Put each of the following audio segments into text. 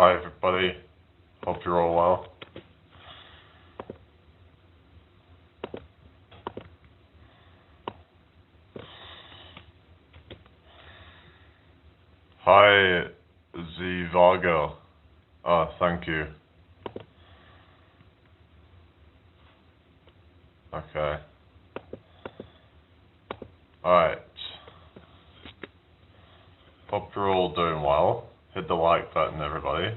Hi everybody, hope you're all well. Hi Zivago, thank you. Okay. Alright. Hope you're all doing well. Hit the like button everybody.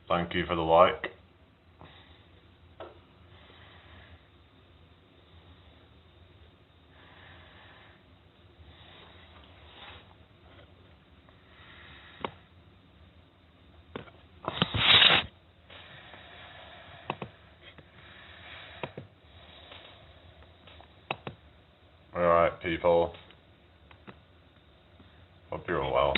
Thank you for the like. Alright people. Hope you're all well.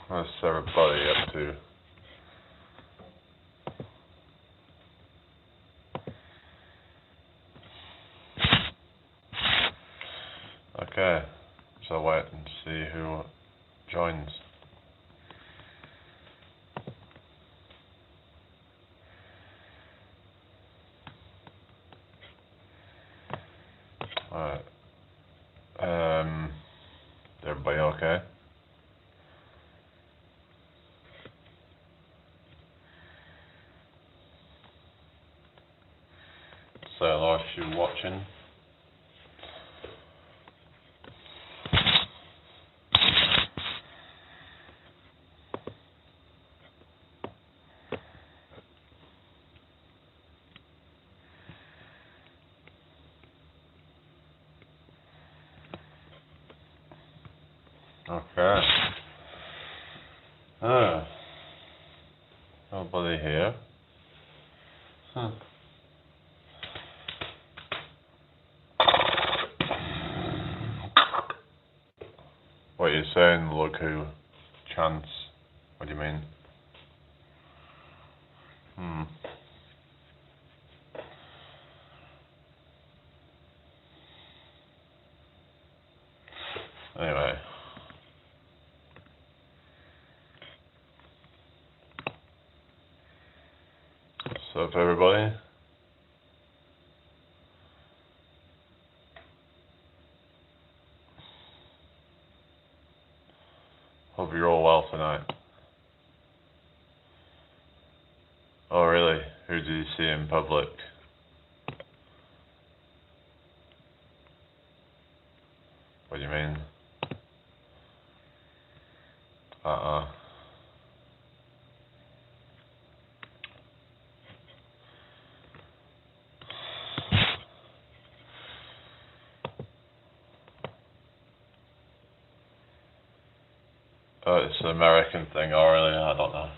What's everybody up to? Okay, so wait and see who joins. Alright. Everybody okay? Say hello if you're watching. Okay. Nobody here. What are you saying, look who? Chance? What do you mean? Anyway. What's up everybody? Hope you're all well tonight. Oh really? Who did you see in public? What do you mean? Oh, it's an American thing, oh really? I don't know.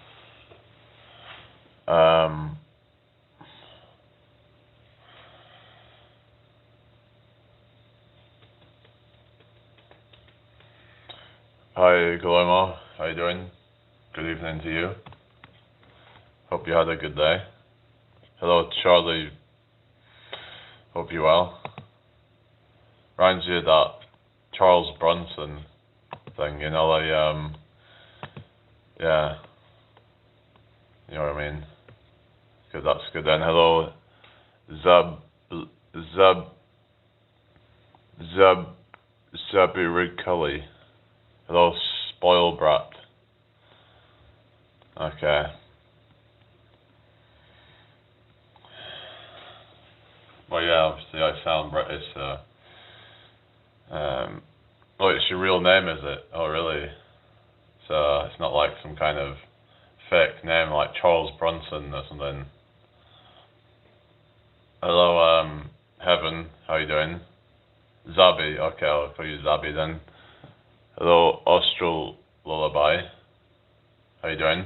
Hi Guillermo, how you doing? Good evening to you. Hope you had a good day. Hello Charlie, hope you're well. Reminds you of that Charles Bronson thing, you know, like, yeah, you know what I mean? Good, that's good then. Hello, Zabirikuli. Hello, spoil brat. Okay. Well, yeah, obviously I sound British, so. Oh, it's your real name, is it? Oh, really? So it's not like some kind of fake name like Charles Bronson or something. Hello, Heaven, how you doing? Zabi, okay, I'll call you Zabi then. Hello, Austral Lullaby, how you doing?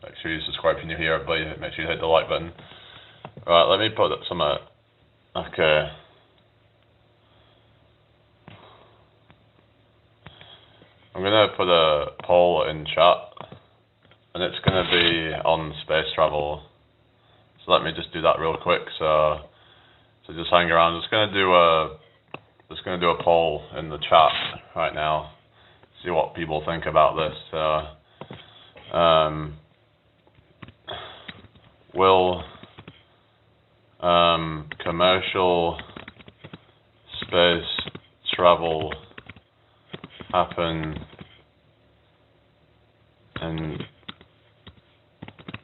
Make sure you subscribe if you're new here, but make sure you hit the like button. Right, let me put some, okay. I'm gonna put a poll in chat, and it's gonna be on space travel. So let me just do that real quick. So just hang around. Just gonna do a poll in the chat right now. See what people think about this. Will commercial space travel happen in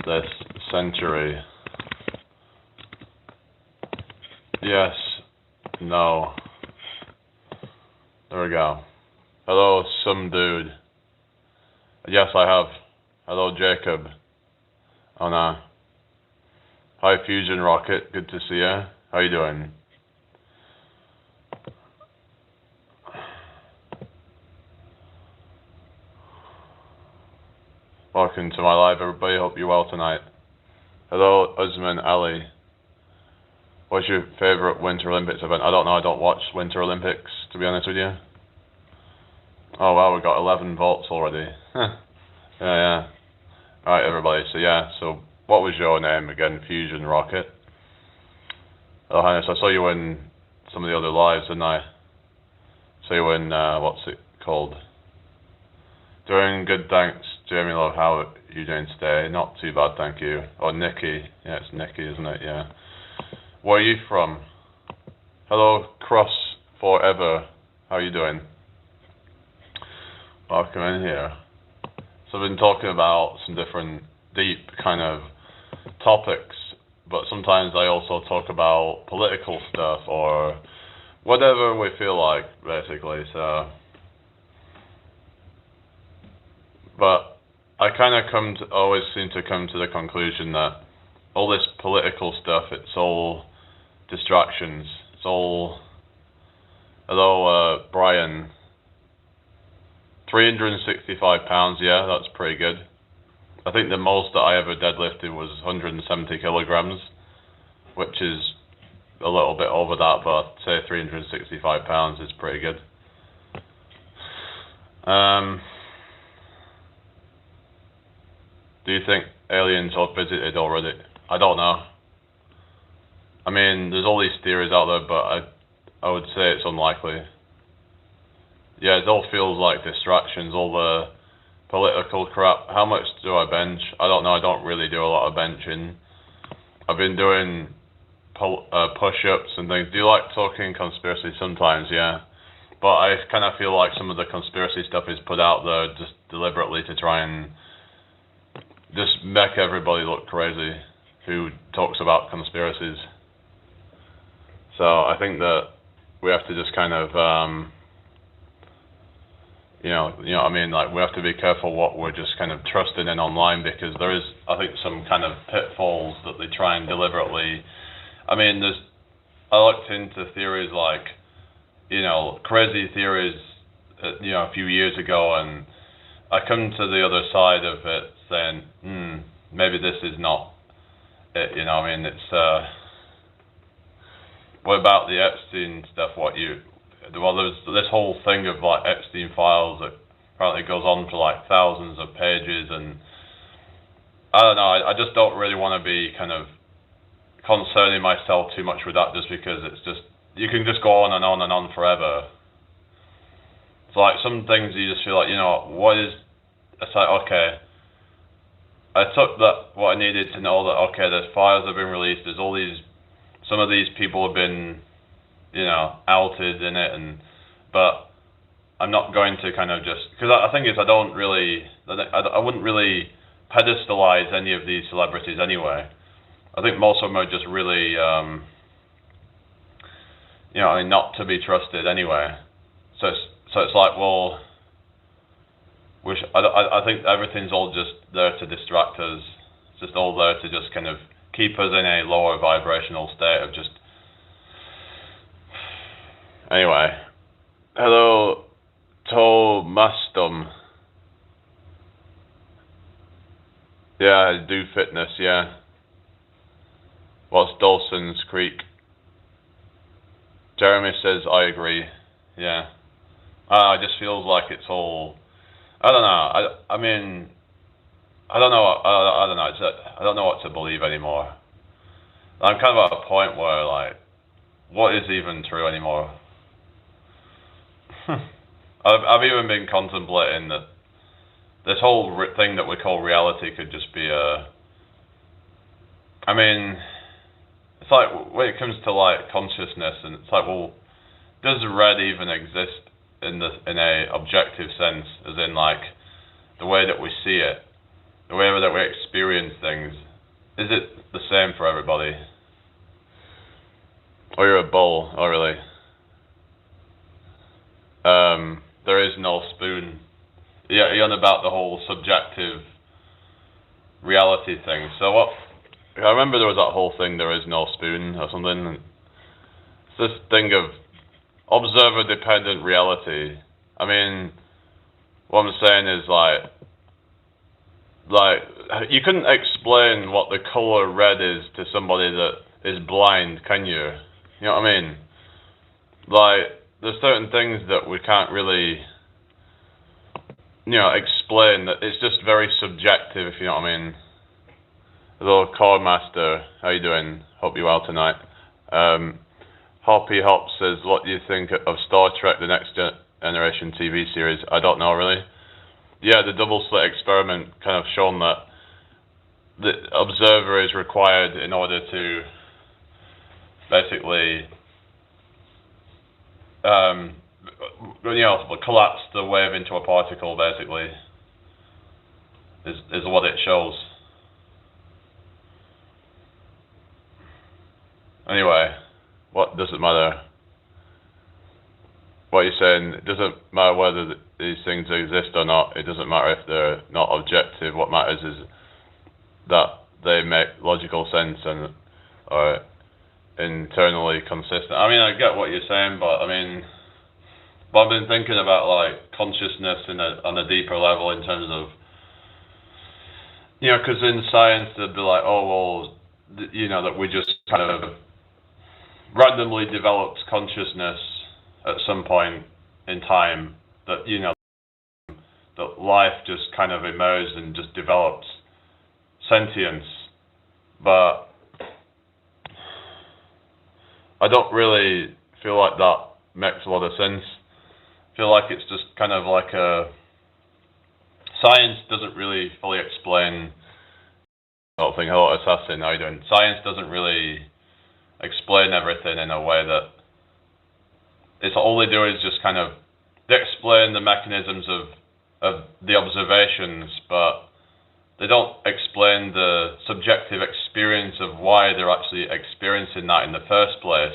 this century? Yes, no. There we go. Hello, some dude. Yes, I have. Hello, Jacob. Oh no. Hi, Fusion Rocket. Good to see you. How you doing? Welcome to my live, everybody. Hope you're well tonight. Hello, Usman Ali. What's your favourite Winter Olympics event? I don't know. I don't watch Winter Olympics, to be honest with you. Oh wow, we got 11 votes already. Yeah. Alright, everybody. So what was your name again? Fusion Rocket. Oh, Highness, I saw you in some of the other lives, didn't I? So you in, what's it called? Doing good, thanks. Jamie Love, how are you doing today? Not too bad, thank you. Oh, Nikki. Yeah, it's Nikki, isn't it? Yeah. Where are you from? Hello, Cross Forever. How are you doing? Welcome in here. So I've been talking about some different deep kind of topics, but sometimes I also talk about political stuff or whatever we feel like, basically. So, but I kind of always seem to come to the conclusion that all this political stuff, it's all distractions. It's all. Hello, Brian. £365, yeah, that's pretty good. I think the most that I ever deadlifted was 170 kilograms, which is a little bit over that, but I'd say £365 is pretty good. Do you think aliens have visited already? I don't know. I mean, there's all these theories out there, but I would say it's unlikely. Yeah, it all feels like distractions, all the political crap. How much do I bench? I don't know, I don't really do a lot of benching. I've been doing push-ups and things. Do you like talking conspiracy? Sometimes, yeah. But I kind of feel like some of the conspiracy stuff is put out there just deliberately to try and just make everybody look crazy who talks about conspiracies. So I think that we have to just kind of, you know what I mean? Like, we have to be careful what we're just kind of trusting in online, because there is, I think, some kind of pitfalls that they try and deliberately. I mean, I looked into theories like, crazy theories, a few years ago, and I come to the other side of it saying, maybe this is not it. I mean, it's what about the Epstein stuff? Well, there's this whole thing of like Epstein files that apparently goes on for like thousands of pages, and I don't know. I just don't really want to be kind of concerning myself too much with that, just because it's just, you can just go on and on and on forever. It's like some things you just feel like, it's like, okay, I took that, what I needed to know, that okay, there's files have been released, there's all these, some of these people have been, outed in it, but I'm not going to kind of just, because I think I wouldn't really pedestalize any of these celebrities anyway. I think most of them are just really, not to be trusted anyway. So it's like, well, I think everything's all just there to distract us. It's just all there to just kind of keep us in a lower vibrational state of just. Anyway, hello, Tomastum. Yeah, I do fitness, yeah. What's Dawson's Creek? Jeremy says, I agree, yeah. It just feels like it's all, I don't know. I mean, I don't know. I don't know. I don't know what to believe anymore. I'm kind of at a point where like, what is even true anymore? I've even been contemplating that this whole thing that we call reality could just be a. I mean, it's like when it comes to like consciousness, and it's like, well, does red even exist in a objective sense, as in like the way that we see it, the way that we experience things? Is it the same for everybody? Or you're a bull? Oh, really? There is no spoon. Yeah, you're on about the whole subjective reality thing. So what? I remember there was that whole thing. There is no spoon or something. It's this thing of observer-dependent reality. I mean, what I'm saying is like you couldn't explain what the color red is to somebody that is blind, can you? You know what I mean? Like, there's certain things that we can't really, explain. That it's just very subjective, if you know what I mean. Hello, Core Master. How you doing? Hope you're well tonight. Hoppy Hop says, what do you think of Star Trek: The Next Generation TV series? I don't know, really. Yeah, the double slit experiment kind of shown that the observer is required in order to basically collapse the wave into a particle, basically, is what it shows. Anyway, what does it matter? What you're saying, it doesn't matter whether these things exist or not. It doesn't matter if they're not objective. What matters is that they make logical sense and are internally consistent. I mean, I get what you're saying, but I've been thinking about like consciousness on a deeper level in terms of, because in science they'd be like, oh well, that we just kind of randomly developed consciousness at some point in time, that that life just kind of emerged and just developed sentience, but I don't really feel like that makes a lot of sense. I feel like it's just kind of like science doesn't really fully explain. I don't think, hello Assassin, how you doing? Science doesn't really explain everything in a way that it's all they do is just kind of they explain the mechanisms of the observations, but they don't explain the subjective experience of why they're actually experiencing that in the first place.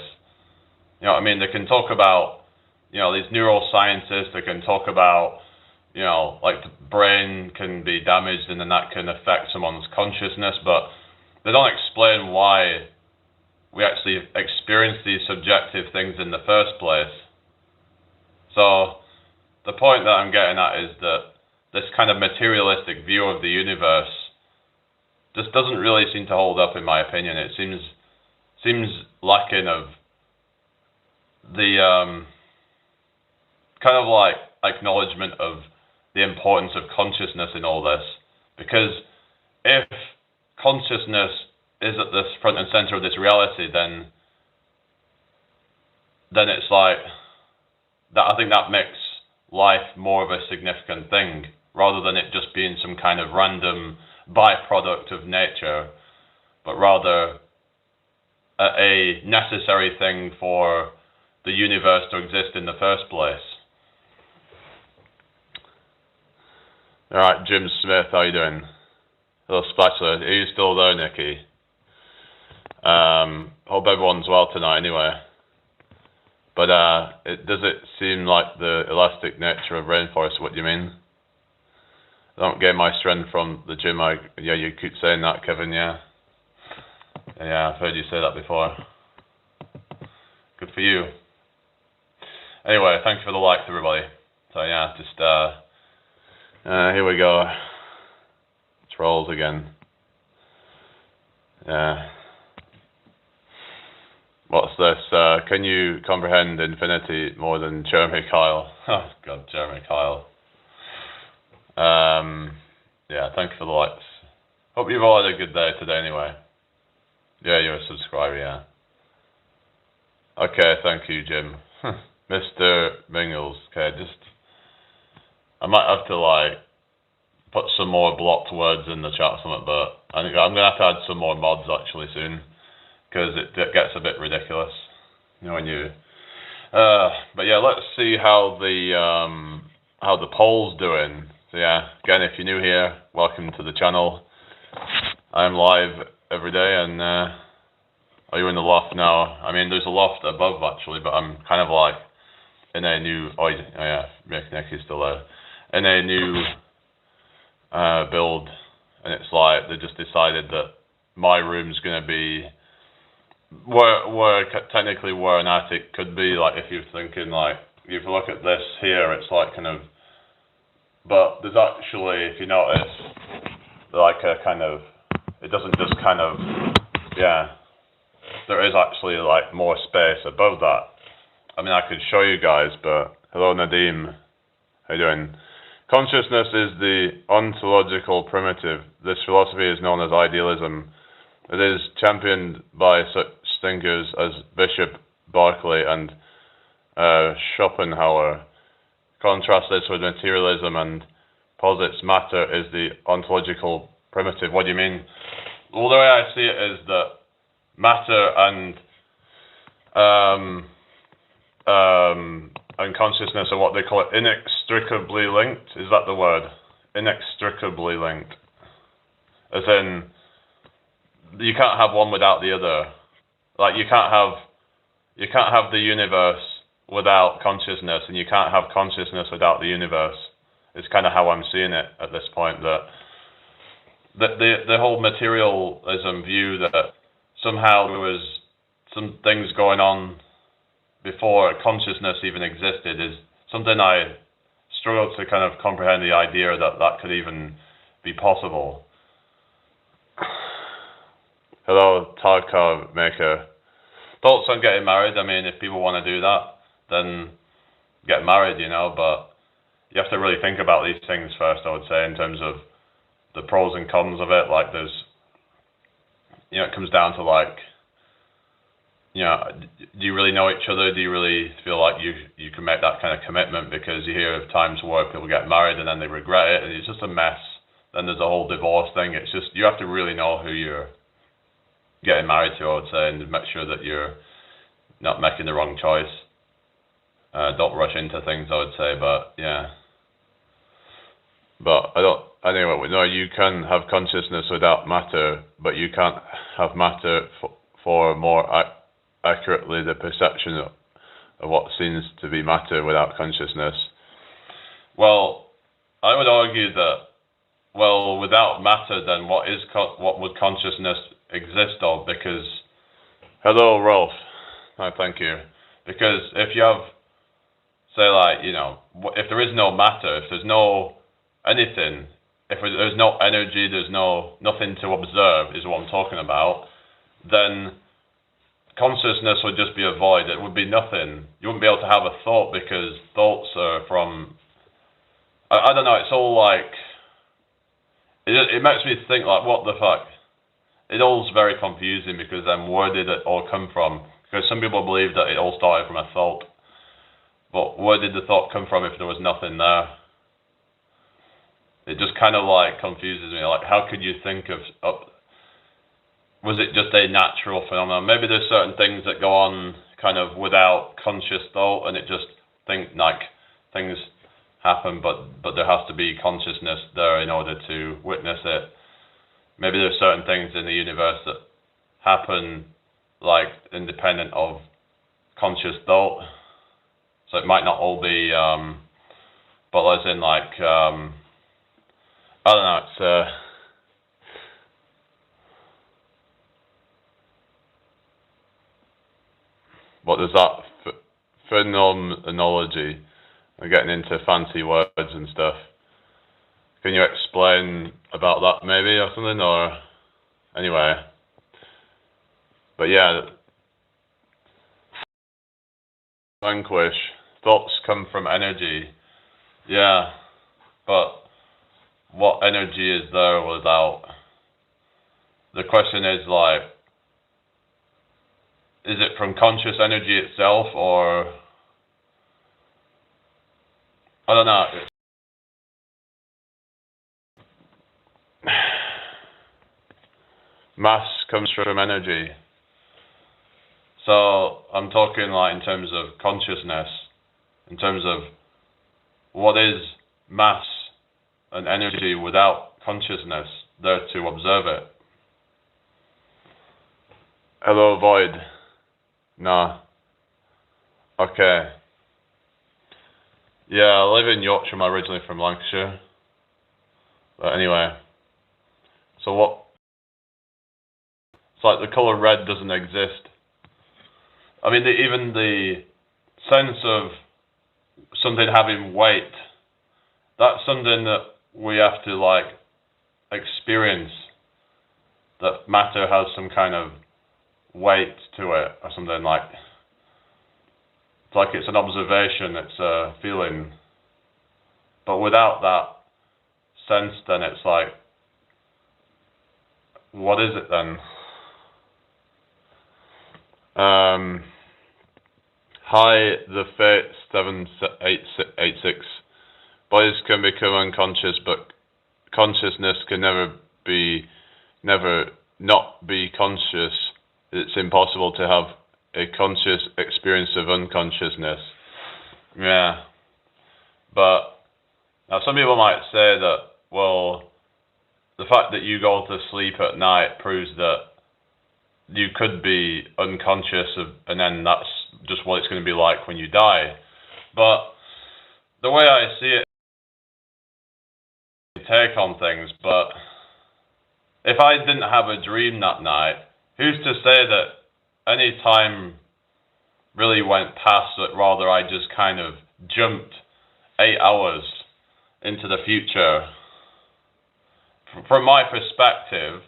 You know what I mean? They can talk about, these neuroscientists, they can talk about, like the brain can be damaged and then that can affect someone's consciousness, but they don't explain why we actually experience these subjective things in the first place. So the point that I'm getting at is that this kind of materialistic view of the universe just doesn't really seem to hold up, in my opinion. It seems lacking of the kind of like acknowledgement of the importance of consciousness in all this. Because if consciousness is at the front and center of this reality, then it's like that. I think that makes life more of a significant thing, rather than it just being some kind of random byproduct of nature, but rather a necessary thing for the universe to exist in the first place. All right, Jim Smith, how you doing? Hello, Spatula. Are you still there, Nikki? Hope everyone's well tonight, anyway. But does it seem like the elastic nature of rainforest? What do you mean? I don't get my strength from the gym. Yeah, you keep saying that, Kevin. Yeah, I've heard you say that before. Good for you. Anyway, thanks for the likes, everybody. So yeah, just here we go. Trolls again. Yeah. What's this? Can you comprehend infinity more than Jeremy Kyle? Oh God, Jeremy Kyle. Yeah, thank you for the likes. Hope you've all had a good day today anyway. Yeah, you're a subscriber, yeah. Okay, thank you, Jim. Mr. Mingles, okay, I might have to, like, put some more blocked words in the chat or something, but I think I'm going to have to add some more mods, actually, soon, because it gets a bit ridiculous, you know, when you... but yeah, let's see how the poll's doing. So yeah, again, if you're new here, welcome to the channel. I'm live every day, and are you in the loft now? I mean, there's a loft above actually, but I'm kind of like in a new. Oh yeah, Nick is still there. In a new build, and it's like they just decided that my room's gonna be where technically where an attic could be. Like if you're thinking like if you look at this here, it's like kind of. But there's actually, if you notice, like a kind of, it doesn't just kind of, yeah, there is actually like more space above that. I mean, I could show you guys, but hello Nadim, how you doing? Consciousness is the ontological primitive. This philosophy is known as idealism. It is championed by such thinkers as Bishop Berkeley and Schopenhauer. Contrast this with materialism and posits matter is the ontological primitive. What do you mean? Well, the way I see it is that matter and consciousness are what they call it inextricably linked. Is that the word? Inextricably linked. As in, you can't have one without the other. Like you can't have the universe without consciousness, and you can't have consciousness without the universe. It's kind of how I'm seeing it at this point, that the whole materialism view that somehow there was some things going on before consciousness even existed is something I struggle to kind of comprehend, the idea that that could even be possible. Hello, Tarkov Maker. Thoughts on getting married? I mean, if people want to do that, then get married, you know, but you have to really think about these things first, I would say, in terms of the pros and cons of it. Like there's, you know, it comes down to like, you know, do you really know each other? Do you really feel like you can make that kind of commitment? Because you hear of times where people get married and then they regret it, and it's just a mess. Then there's a whole divorce thing. It's just, you have to really know who you're getting married to, I would say, and make sure that you're not making the wrong choice. Don't rush into things, I would say, but yeah. But anyway, no, you can have consciousness without matter, but you can't have matter for more accurately the perception of what seems to be matter without consciousness. Well, I would argue that, well, without matter, then what would consciousness exist of? Because, hello, Rolf. No, thank you. Because if you have, say, like, you know, if there is no matter, if there's no anything, if there's no energy, there's nothing to observe, is what I'm talking about, then consciousness would just be a void. It would be nothing. You wouldn't be able to have a thought, because thoughts are from, I don't know, it's all like, it makes me think, like, what the fuck? It all's very confusing, because then where did it all come from? Because some people believe that it all started from a thought. But where did the thought come from if there was nothing there? It just kind of like confuses me. Like, how could you think of was it just a natural phenomenon? Maybe there's certain things that go on kind of without conscious thought, and it just like things happen, but there has to be consciousness there in order to witness it. Maybe there's certain things in the universe that happen like independent of conscious thought. So it might not all be, but as in like, I don't know, it's, what is that? Phenomenology. I'm getting into fancy words and stuff. Can you explain about that maybe or something, or anyway? But yeah, vanquish. Thoughts come from energy. Yeah, but what energy is there without. The question is like, is it from conscious energy itself, or I don't know. Mass comes from energy. So I'm talking like in terms of consciousness, in terms of what is mass and energy without consciousness there to observe it. Hello, Void. No. Okay. Yeah, I live in Yorkshire. I'm originally from Lancashire. But anyway. So what? It's like the colour red doesn't exist. I mean, even the sense of something having weight, that's something that we have to like experience. That matter has some kind of weight to it, or something like. It's like it's an observation, it's a feeling. But without that sense, then it's like, what is it then? Hi, the Fate 7886. Bodies can become unconscious, but consciousness can never not be conscious. It's impossible to have a conscious experience of unconsciousness. Yeah. But now some people might say that, well, the fact that you go to sleep at night proves that you could be unconscious and then that's just what it's going to be like when you die. But the way I see it, take on things, but if I didn't have a dream that night, who's to say that any time really went past, that rather I just kind of jumped 8 hours into the future? From my perspective,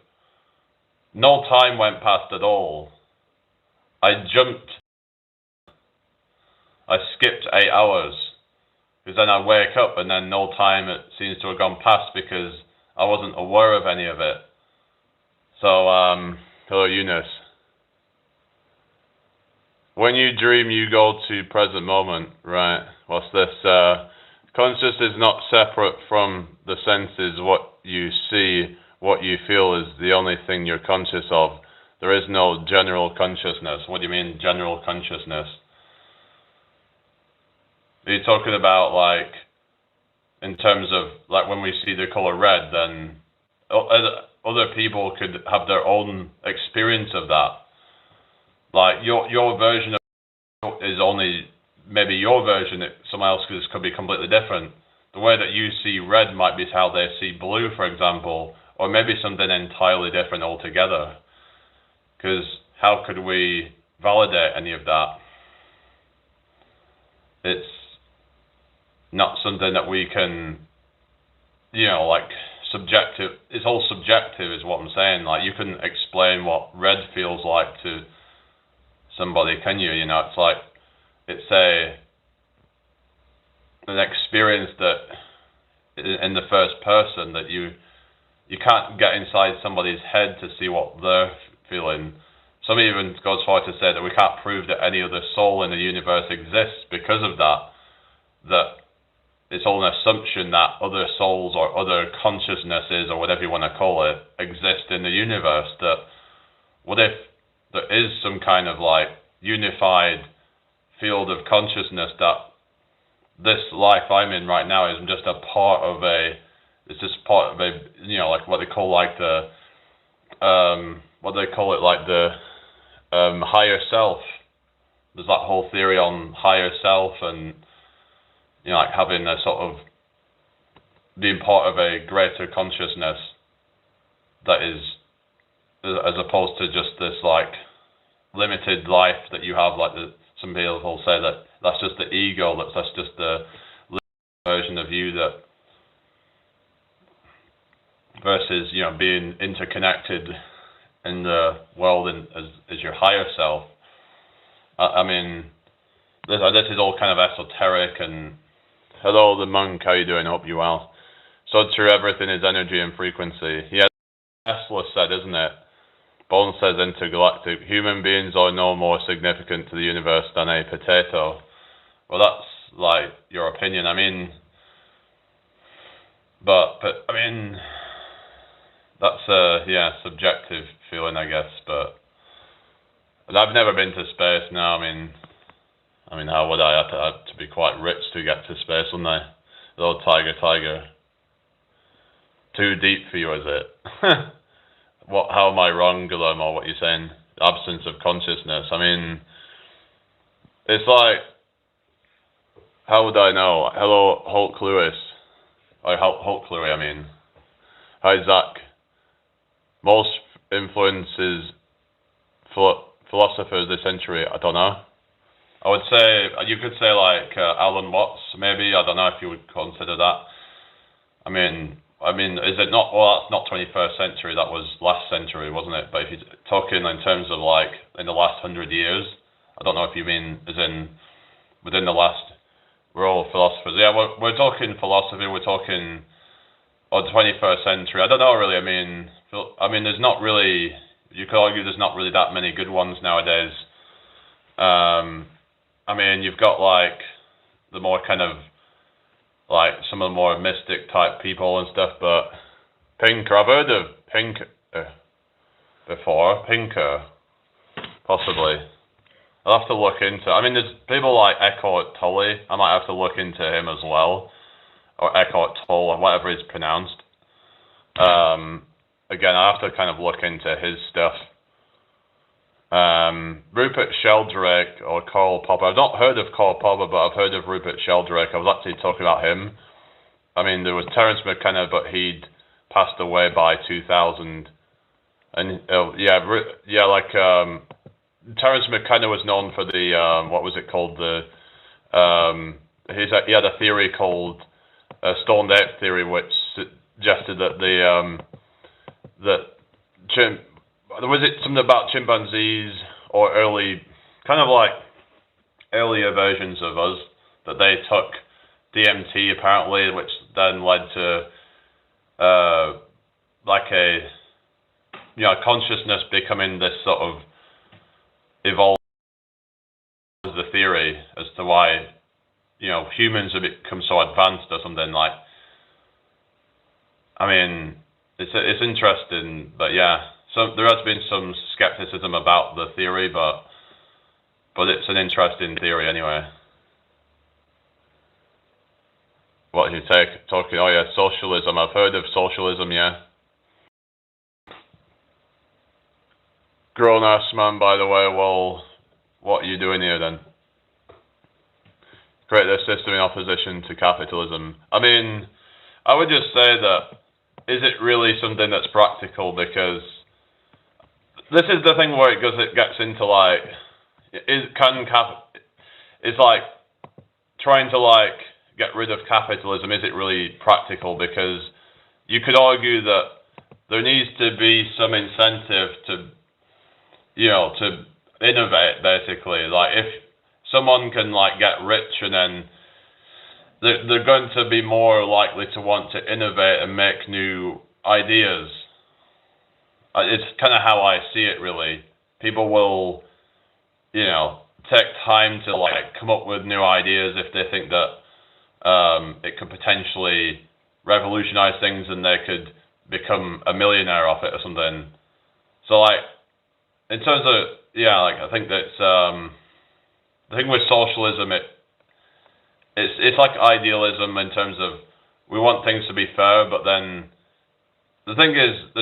no time went past at all. I skipped 8 hours, because then I wake up and then no time it seems to have gone past because I wasn't aware of any of it. So, hello Eunice. When you dream, you go to present moment, right? What's this? Conscious is not separate from the senses. What you see, what you feel is the only thing you're conscious of. There is no general consciousness. What do you mean, general consciousness? Are you talking about, like, in terms of, like, when we see the color red, then other people could have their own experience of that? Like, your version of it is only maybe your version. Someone else could be completely different. The way that you see red might be how they see blue, for example, or maybe something entirely different altogether. Because how could we validate any of that? It's not something that we can, like, subjective. It's all subjective is what I'm saying. Like, you couldn't explain what red feels like to somebody, can you? It's like, it's an experience that in the first person that you can't get inside somebody's head to see what they're feeling. Some even go as far to say that we can't prove that any other soul in the universe exists because of that it's all an assumption that other souls or other consciousnesses or whatever you want to call it exist in the universe. That what if there is some kind of like unified field of consciousness that this life I'm in right now is just a part of it's just part of like what they call like the higher self. There's that whole theory on higher self and like having a sort of being part of a greater consciousness that is, as opposed to just this like limited life that you have. Like some people will say that that's just the ego. That's just the version of you that versus being interconnected in the world and as your higher self. I mean, this is all kind of esoteric. And hello, the monk. How you doing? Hope you're well. So true, everything is energy and frequency. Yeah, Tesla said, isn't it? Bones says intergalactic. Human beings are no more significant to the universe than a potato. Well, that's like your opinion. I mean, but I mean, that's a subjective feeling, I guess. But I've never been to space. No, I mean, how would I have to be quite rich to get to space, wouldn't I? Little tiger. Too deep for you, is it? What? How am I wrong, Guillermo? What you're saying? Absence of consciousness. I mean, it's like, how would I know? Hello, Hulk Lewis. Hulk Louis, I mean. Hi, Zach. Most influences philosophers this century, I don't know. I would say, you could say like Alan Watts, maybe. I don't know if you would consider that. I mean, is it not? Well, that's not 21st century. That was last century, wasn't it? But if you're talking in terms of like in the last 100 years, I don't know if you mean as in within the last. We're all philosophers. Yeah, we're talking philosophy. We're talking the 21st century. I don't know really. I mean, there's not really. You could argue there's not really that many good ones nowadays. I mean, you've got like the more kind of like some of the more mystic type people and stuff, but Pinker, I've heard of Pinker before. Pinker, possibly. I'll have to look into. I mean, there's people like Eckhart Tolle. I might have to look into him as well, or Eckhart Tolle, or whatever it's pronounced. Again, I have to kind of look into his stuff. Rupert Sheldrake or Karl Popper. I've not heard of Karl Popper, but I've heard of Rupert Sheldrake. I was actually talking about him. I mean, there was Terence McKenna, but he'd passed away by 2000. And Terence McKenna was known for the what was it called? He had a theory called stoned ape theory, which suggested that was it something about chimpanzees or earlier versions of us, that they took DMT apparently, which then led to consciousness becoming this sort of evolved as the theory as to why humans have become so advanced or something like. I mean, it's interesting, but yeah. So there has been some skepticism about the theory, but it's an interesting theory anyway. What you talking? Oh yeah, socialism. I've heard of socialism. Yeah. Grown-ass man, by the way. Well, what are you doing here then? Create a system in opposition to capitalism. I mean, I would just say that, is it really something that's practical? Because this is the thing where it gets into like, it's like trying to like get rid of capitalism. Is it really practical? Because you could argue that there needs to be some incentive to innovate, basically. Like if someone can like get rich, and then they're going to be more likely to want to innovate and make new ideas. It's kind of how I see it, really. People will, take time to like come up with new ideas if they think that it could potentially revolutionize things and they could become a millionaire off it or something. So like, in terms of, I think that's the thing with socialism. It's like idealism in terms of we want things to be fair, but then the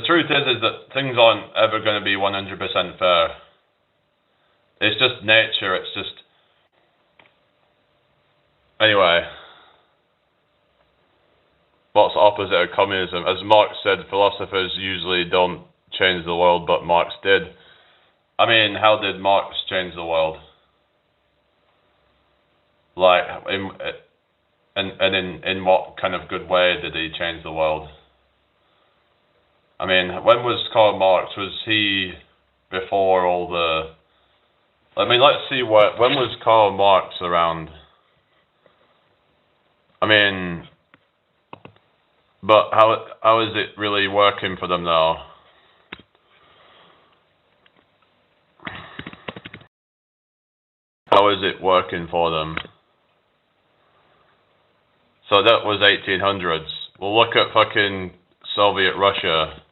truth is that things aren't ever going to be 100% fair. It's just nature. It's just anyway. What's the opposite of communism? As Marx said, philosophers usually don't change the world, but Marx did. I mean, how did Marx change the world? Like, in what kind of good way did he change the world? I mean, when was Karl Marx? Was he before all the... I mean, let's see, when was Karl Marx around? I mean, But how is it really working for them though? How is it working for them? So that was 1800s. We'll look at fucking Soviet Russia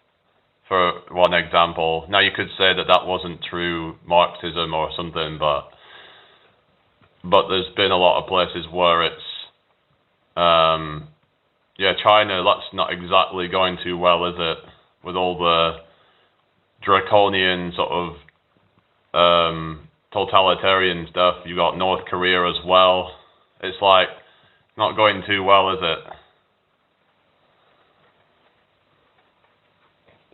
for one example. Now you could say that that wasn't true Marxism or something, but there's been a lot of places where it's China, that's not exactly going too well, is it? With all the draconian sort of totalitarian stuff. You got North Korea as well. It's like not going too well, is it?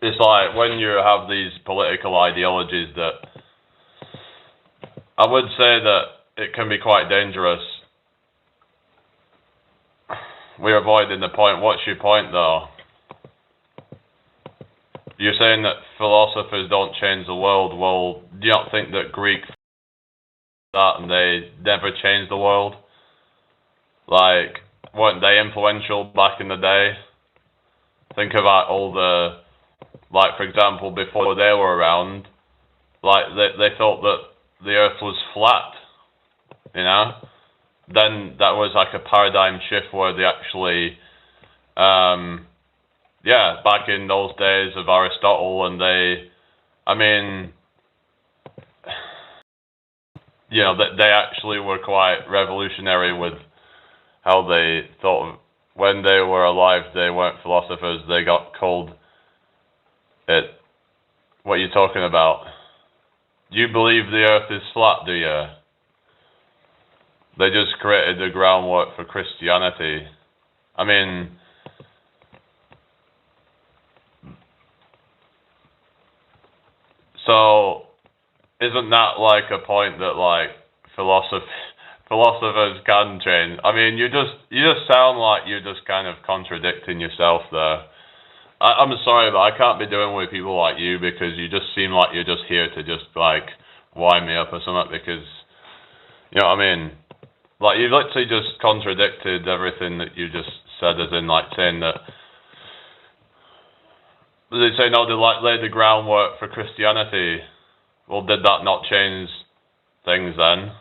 It's like when you have these political ideologies that I would say that it can be quite dangerous. We're avoiding the point. What's your point though? You're saying that philosophers don't change the world. Well, do you not think that Greek that and they never changed the world? Like, weren't they influential back in the day? Think about all the, like, for example, before they were around, like, they thought that the earth was flat, you know? Then that was like a paradigm shift where they actually, back in those days of Aristotle, and they actually were quite revolutionary with how they thought of, when they were alive, they weren't philosophers, they got called it. What are you talking about? Do you believe the earth is flat, do you? They just created the groundwork for Christianity. I mean, so isn't that like a point that like philosophers can change? I mean, you just sound like you're just kind of contradicting yourself there. I'm sorry, but I can't be doing with people like you, because you just seem like you're just here to just like wind me up or something, because you know what I mean? Like, you literally just contradicted everything that you just said, as in like saying that they say no, they like laid the groundwork for Christianity. Well, did that not change things then?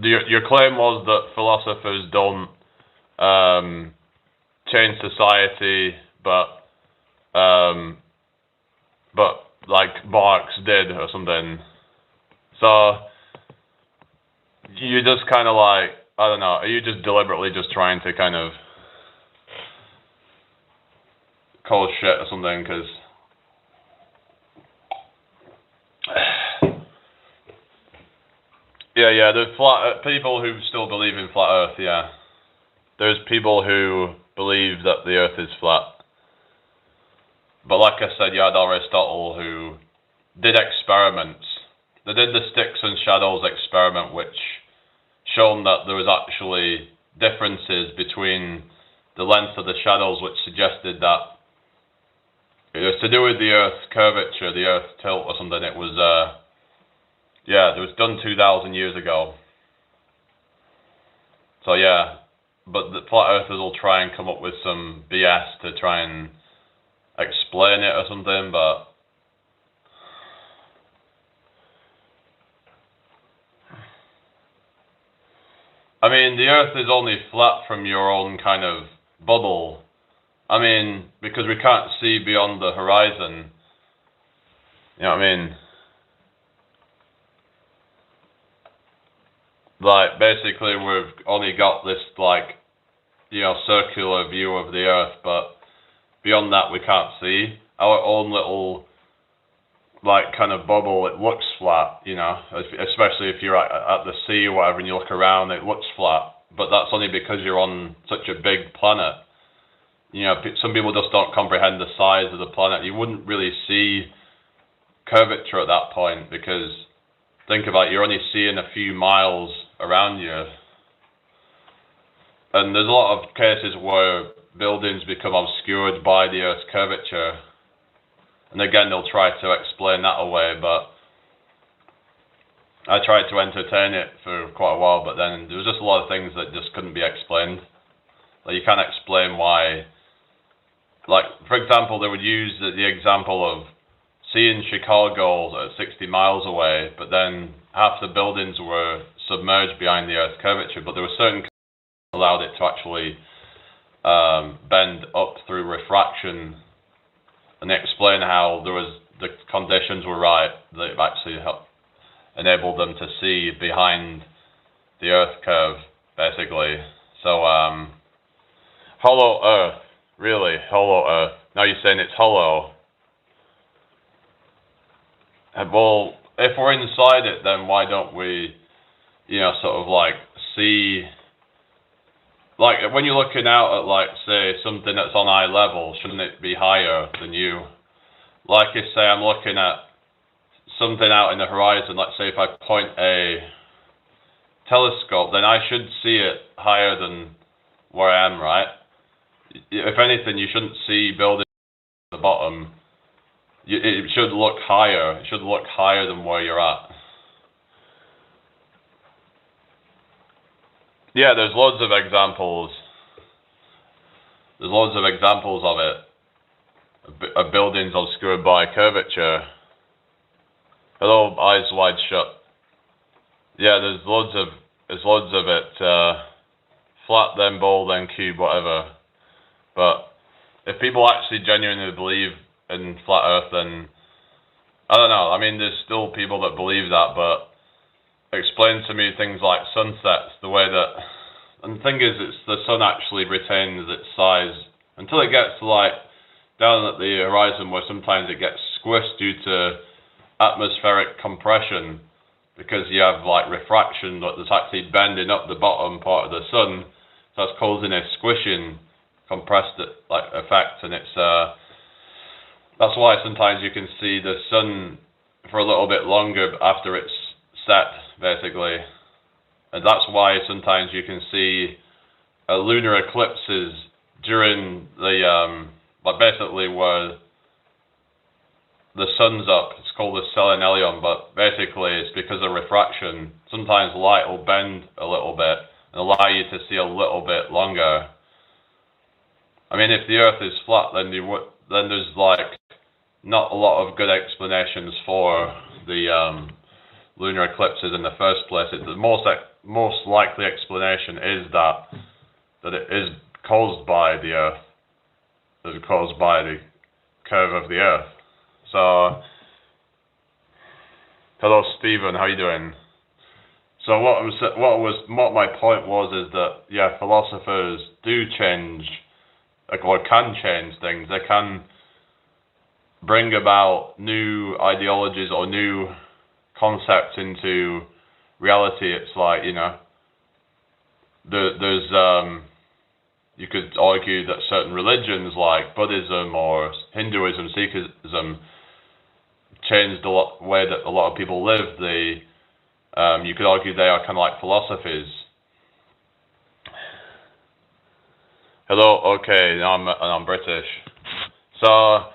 Your claim was that philosophers don't change society, but like Marx did or something. So you just kind of like, I don't know, are you just deliberately just trying to kind of cause shit or something? Because there's people who still believe in flat Earth. Yeah, there's people who believe that the Earth is flat. But like I said, you had Aristotle who did experiments. They did the sticks and shadows experiment, which shown that there was actually differences between the length of the shadows, which suggested that it was to do with the Earth's curvature, the Earth tilt or something. It was, it was done 2,000 years ago. So yeah, but the flat earthers will try and come up with some BS to try and explain it or something, but I mean, the Earth is only flat from your own kind of bubble. I mean, because we can't see beyond the horizon. You know what I mean? Like, basically, we've only got this, like, circular view of the Earth, but beyond that, we can't see. Our own little, like, kind of bubble, it looks flat, especially if you're at the sea or whatever and you look around, it looks flat. But that's only because you're on such a big planet. Some people just don't comprehend the size of the planet. You wouldn't really see curvature at that point, because think about it, you're only seeing a few miles around you. And there's a lot of cases where buildings become obscured by the Earth's curvature. And again, they'll try to explain that away, but I tried to entertain it for quite a while, but then there was just a lot of things that just couldn't be explained. Like you can't explain why. Like, for example, they would use the example of seeing Chicago at 60 miles away, but then half the buildings were submerged behind the Earth's curvature, but there were certain conditions that allowed it to actually bend up through refraction, and they explain how the conditions were right that actually enabled them to see behind the Earth curve, basically. So, hollow Earth, really, hollow Earth. Now you're saying it's hollow. Well, if we're inside it, then why don't we, sort of like see, like when you're looking out at, like, say, something that's on eye level, shouldn't it be higher than you? Like if, say, I'm looking at something out in the horizon, let's say if I point a telescope, then I should see it higher than where I am, right? If anything, you shouldn't see buildings at the bottom. It should look higher. It should look higher than where you're at. Yeah, there's loads of examples. There's loads of examples of it. Of buildings obscured by curvature. Hello, eyes wide shut. Yeah, there's loads of it. Flat, then bowl, then cube, whatever. But if people actually genuinely believe in flat Earth, then I don't know. I mean, there's still people that believe that, but explain to me things like sunsets, the way that, and the thing is, it's the sun actually retains its size until it gets like down at the horizon, where sometimes it gets squished due to atmospheric compression, because you have like refraction that's actually bending up the bottom part of the sun, so that's causing a squishing, compressed like effect, and it's that's why sometimes you can see the sun for a little bit longer after it's set, basically, and that's why sometimes you can see lunar eclipses during the like basically where the sun's up. It's called the selenelium, but basically it's because of refraction. Sometimes light will bend a little bit and allow you to see a little bit longer. I mean, if the Earth is flat, then there's like not a lot of good explanations for the lunar eclipses in the first place. The most likely explanation is that it is caused by the Earth. That it's caused by the curve of the Earth. So, hello Stephen, how you doing? So what my point was is that, yeah, philosophers do change, or can change things. They can bring about new ideologies or new concepts into reality. It's like, there's you could argue that certain religions like Buddhism or Hinduism, Sikhism, changed the way that a lot of people live. You could argue they are kind of like philosophies. Hello, okay, I'm British. So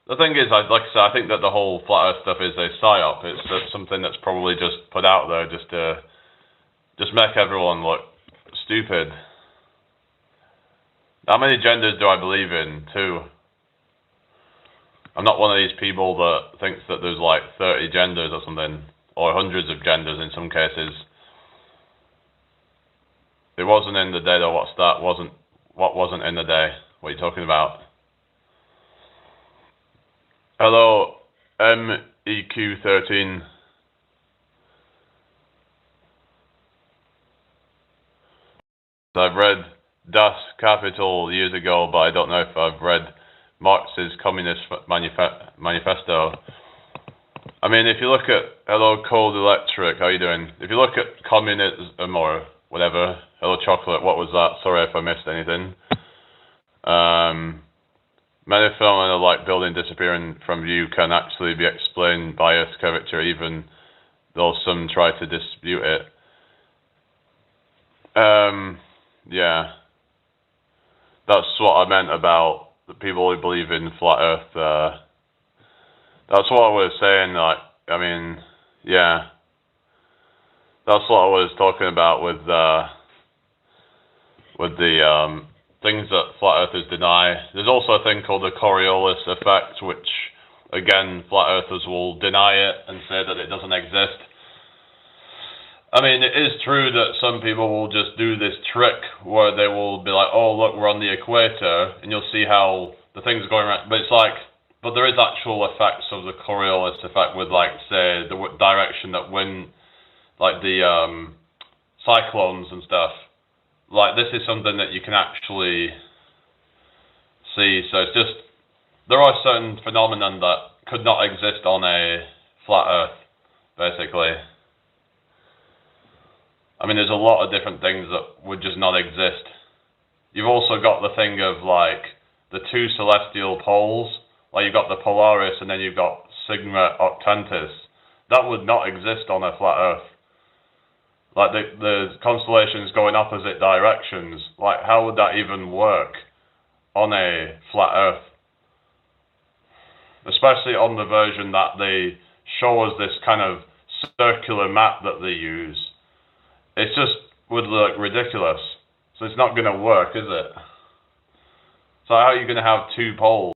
the thing is, like I said, I think that the whole flat Earth stuff is a psyop. It's just something that's probably just put out there just to make everyone look stupid. How many genders do I believe in? 2. I'm not one of these people that thinks that there's like 30 genders or something, or hundreds of genders in some cases. It wasn't in the day though. What's that? What wasn't in the day? What are you talking about? Hello, MEQ13. I've read Das Kapital years ago, but I don't know if I've read Marx's Communist Manifesto. I mean, if you look at, hello Cold Electric, how you doing? If you look at communism or whatever, hello Chocolate, what was that? Sorry if I missed anything. Many phenomena like building disappearing from view can actually be explained by Earth's curvature, even though some try to dispute it. Yeah. That's what I meant about the people who believe in flat Earth. That's what I was saying, like, I mean, yeah. That's what I was talking about with the things that flat earthers deny. There's also a thing called the Coriolis effect, which, again, flat earthers will deny it and say that it doesn't exist. I mean, it is true that some people will just do this trick where they will be like, oh, look, we're on the equator, and you'll see how the thing's going around. But it's like, but there is actual effects of the Coriolis effect with, like, say, the direction that wind, like the cyclones and stuff. Like, this is something that you can actually see. So it's just, there are certain phenomena that could not exist on a flat Earth, basically. I mean, there's a lot of different things that would just not exist. You've also got the thing of, like, the two celestial poles. Like, you've got the Polaris and then you've got Sigma Octantis. That would not exist on a flat Earth. Like, the constellations go in opposite directions. Like, how would that even work on a flat Earth? Especially on the version that they show us, this kind of circular map that they use. It just would look ridiculous. So it's not going to work, is it? So how are you going to have two poles?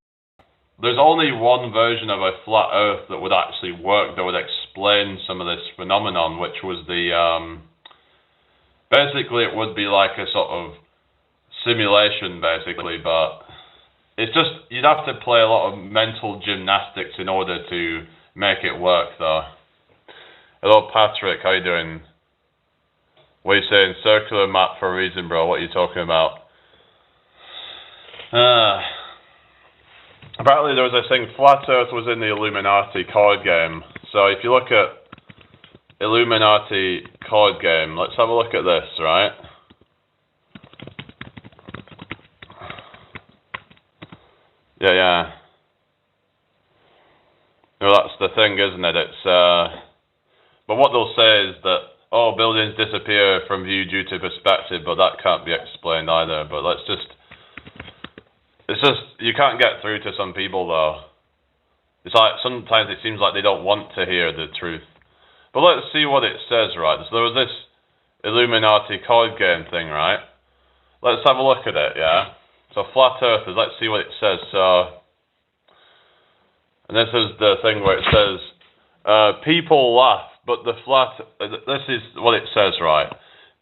There's only one version of a flat Earth that would actually work, that would explain some of this phenomenon, which was the... basically, it would be like a sort of simulation, basically, but it's just, you'd have to play a lot of mental gymnastics in order to make it work, though. Hello, Patrick, how you doing? What are you saying? Circular map for a reason, bro. What are you talking about? Apparently there was this thing, Flat Earth was in the Illuminati card game. So if you look at Illuminati card game, let's have a look at this, right? Yeah. Well, that's the thing, isn't it? It's, but what they'll say is that, oh, buildings disappear from view due to perspective, but that can't be explained either. But it's just, you can't get through to some people, though. It's like, sometimes it seems like they don't want to hear the truth. But let's see what it says, right? So there was this Illuminati card game thing, right? Let's have a look at it, yeah? So Flat Earthers, let's see what it says. So, and this is the thing where it says, people laugh, but the flat... This is what it says, right?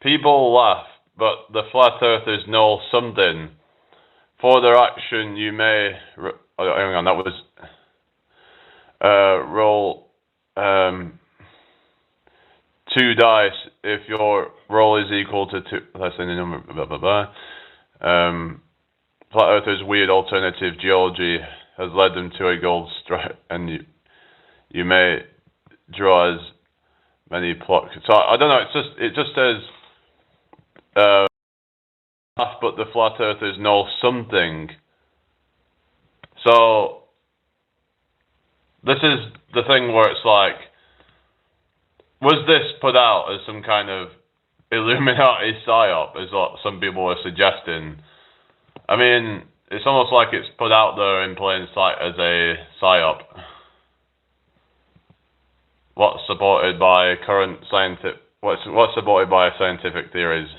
People laugh, but the Flat Earthers know something. For their action, you may... Oh, hang on, that was... roll... 2 dice if your roll is equal to 2. Let's say the number. Blah blah blah. Flat Earthers' weird alternative geology has led them to a gold strike, and you may draw as many plots. So I don't know. It just says, but the Flat Earthers know something. So this is the thing where it's like, was this put out as some kind of Illuminati psyop, is what some people are suggesting? I mean, it's almost like it's put out there in plain sight as a psyop. What's supported by current scientific... What's supported by scientific theories?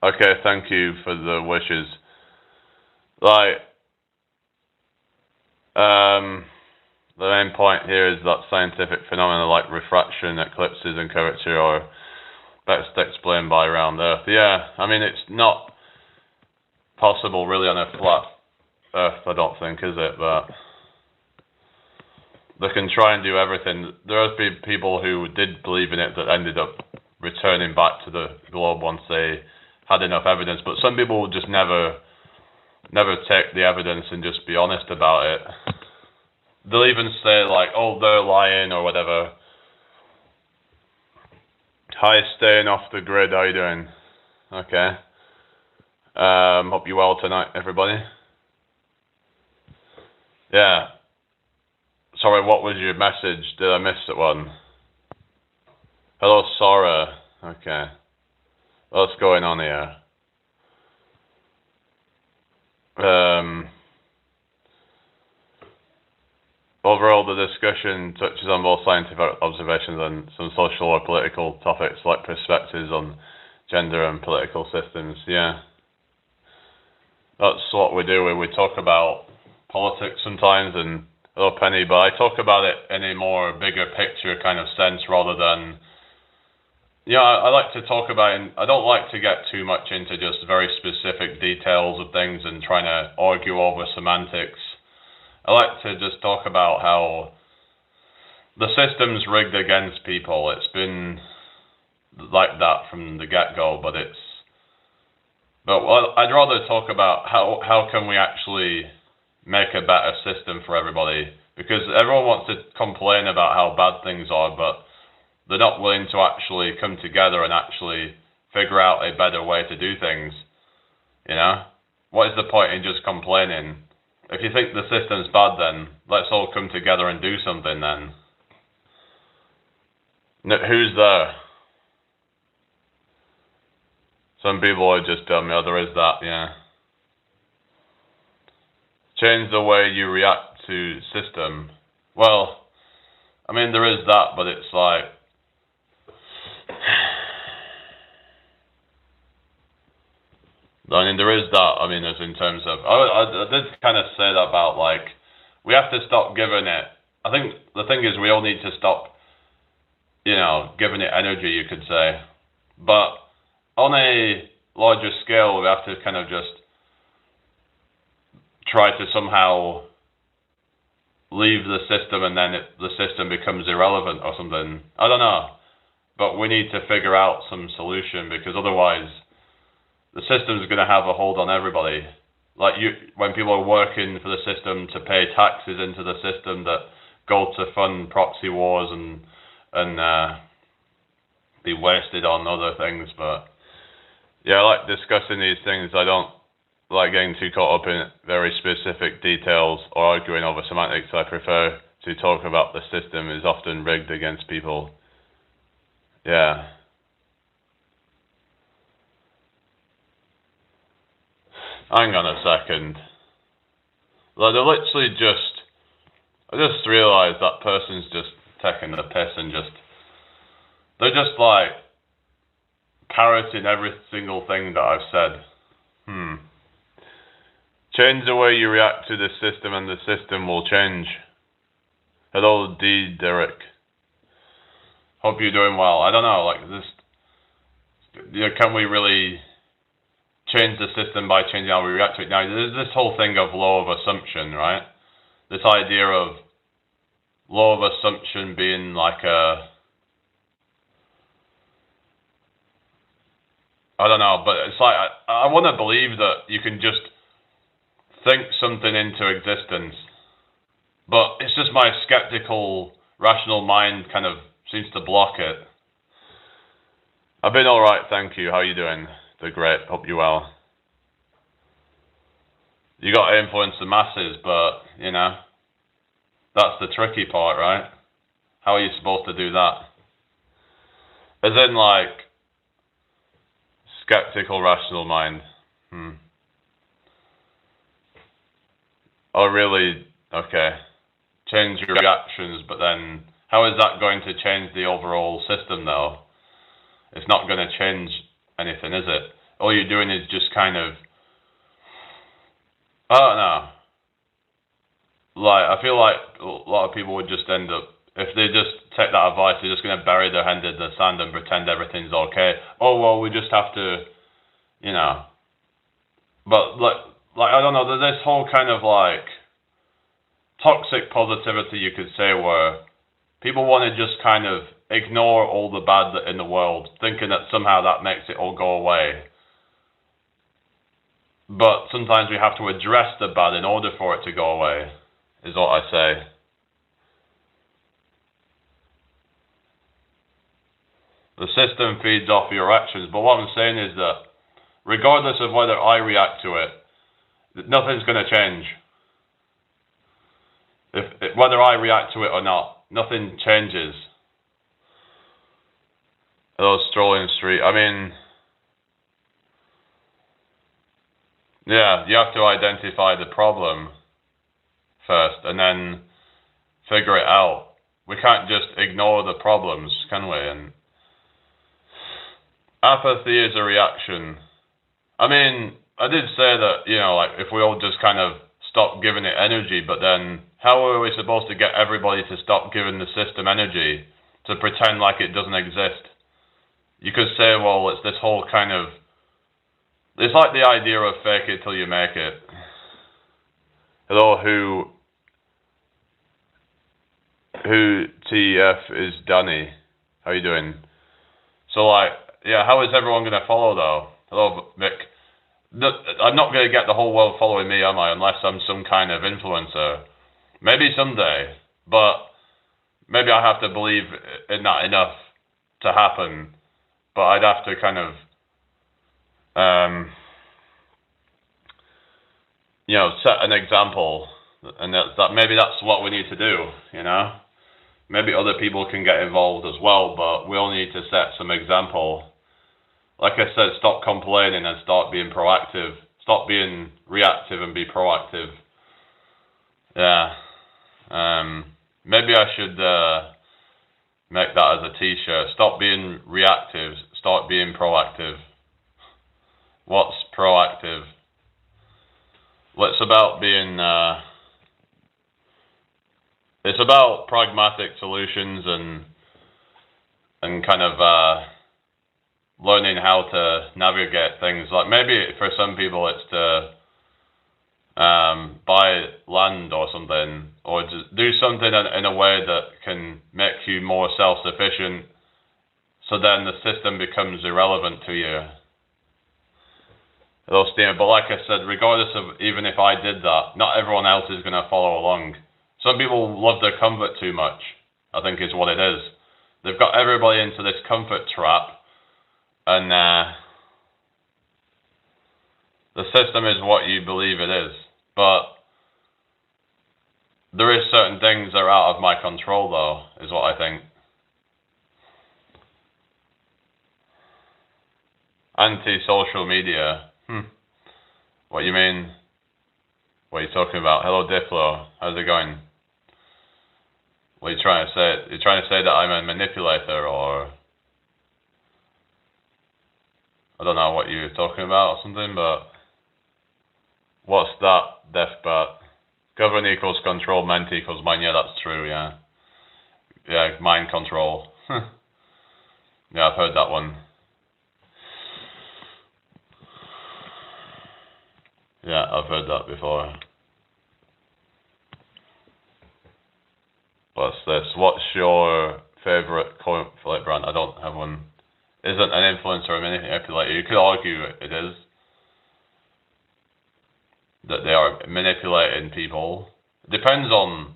Okay, thank you for the wishes. Like, the main point here is that scientific phenomena like refraction, eclipses, and curvature are best explained by round Earth. Yeah, I mean, it's not possible really on a flat Earth, I don't think, is it? But they can try and do everything. There has been people who did believe in it that ended up returning back to the globe once they had enough evidence. But some people will just never take the evidence and just be honest about it. They'll even say, like, oh, they're lying or whatever. Hi, staying off the grid, how you doing? Okay. Hope you're well tonight, everybody. Yeah. Sorry, what was your message? Did I miss that one? Hello, Sora. Okay. What's going on here? Overall, the discussion touches on both scientific observations and some social or political topics like perspectives on gender and political systems. Yeah. That's what we do. We talk about politics sometimes, and hello Penny, but I talk about it in a more bigger picture kind of sense rather than, I like to talk about it, and I don't like to get too much into just very specific details of things and trying to argue over semantics. I like to just talk about how the system's rigged against people. It's been like that from the get-go, but I'd rather talk about how can we actually make a better system for everybody, because everyone wants to complain about how bad things are, but they're not willing to actually come together and actually figure out a better way to do things. What is the point in just complaining? If you think the system's bad, then let's all come together and do something then. Who's there? Some people are just telling me, oh, there is that, yeah. Change the way you react to system. Well, I mean, there is that, but it's like, there is that, as in terms of, I did kind of say that about, like, we have to stop giving it, I think the thing is we all need to stop, giving it energy, you could say. But on a larger scale, we have to kind of just try to somehow leave the system, and then the system becomes irrelevant or something. I don't know. But we need to figure out some solution, because otherwise the system's going to have a hold on everybody. Like when people are working for the system to pay taxes into the system that go to fund proxy wars and be wasted on other things. But yeah, I like discussing these things. I don't like getting too caught up in very specific details or arguing over semantics. I prefer to talk about the system is often rigged against people. Yeah. Hang on a second. Like, they're literally I just realised that person's just taking the piss and they're just like parroting every single thing that I've said. Change the way you react to the system and the system will change. Hello, D. Derek. Hope you're doing well. I don't know, like this, can we really change the system by changing how we react to it? Now, there's this whole thing of law of assumption, right? This idea of law of assumption being like I don't know, but it's like, I want to believe that you can just think something into existence. But it's just my skeptical, rational mind kind of seems to block it. I've been alright, thank you. How are you doing? They're great. Hope you're well. You got to influence the masses, but, that's the tricky part, right? How are you supposed to do that? As in, like, skeptical, rational mind. Oh, really? Okay. Change your reactions, but then how is that going to change the overall system, though? It's not going to change anything, is it? All you're doing is just kind of, I don't know. Like, I feel like a lot of people would just end up, if they just take that advice, they're just going to bury their head in the sand and pretend everything's okay. Oh, well, we just have to, But, like I don't know, there's this whole kind of, like, toxic positivity, you could say, where people want to just kind of ignore all the bad in the world, thinking that somehow that makes it all go away. But sometimes we have to address the bad in order for it to go away, is what I say. The system feeds off your actions, but what I'm saying is that regardless of whether I react to it, nothing's going to change. Whether I react to it or not, nothing changes. Hello, strolling street. Yeah, you have to identify the problem first and then figure it out. We can't just ignore the problems, can we? And apathy is a reaction. I did say that, like if we all just kind of stop giving it energy, but then how are we supposed to get everybody to stop giving the system energy, to pretend like it doesn't exist? You could say, well, it's this whole kind of, it's like the idea of fake it till you make it. Hello, who TF is Danny? How you doing? So how is everyone going to follow though? Hello, Mick. I'm not going to get the whole world following me, am I? Unless I'm some kind of influencer. Maybe someday, but maybe I have to believe in that enough to happen. But I'd have to kind of, set an example, and that maybe that's what we need to do. Maybe other people can get involved as well, but we all need to set some example. Like I said, stop complaining and start being proactive. Stop being reactive and be proactive. Yeah. Maybe I should make that as a t-shirt. Stop being reactive. Start being proactive. What's proactive? Well, it's about being... it's about pragmatic solutions and kind of... learning how to navigate things. Like maybe for some people it's to buy land or something, or just do something in a way that can make you more self-sufficient, so then the system becomes irrelevant to you. But like I said, regardless of even if I did that, not everyone else is going to follow along. Some people love their comfort too much, I think is what it is. They've got everybody into this comfort trap. And the system is what you believe it is. But there is certain things that are out of my control, though, is what I think. Anti-social media. What you mean? What are you talking about? Hello, Diplo. How's it going? What are you trying to say? You're trying to say that I'm a manipulator, or... I don't know what you're talking about or something, but what's that, Deathbat? Govern equals control, ment equals mind. Yeah, that's true, yeah. Yeah, mind control. Yeah, I've heard that one. Yeah, I've heard that before. What's this? What's your favourite cornflake brand? I don't have one. Isn't an influencer a manipulator? You could argue it is. That they are manipulating people. It depends on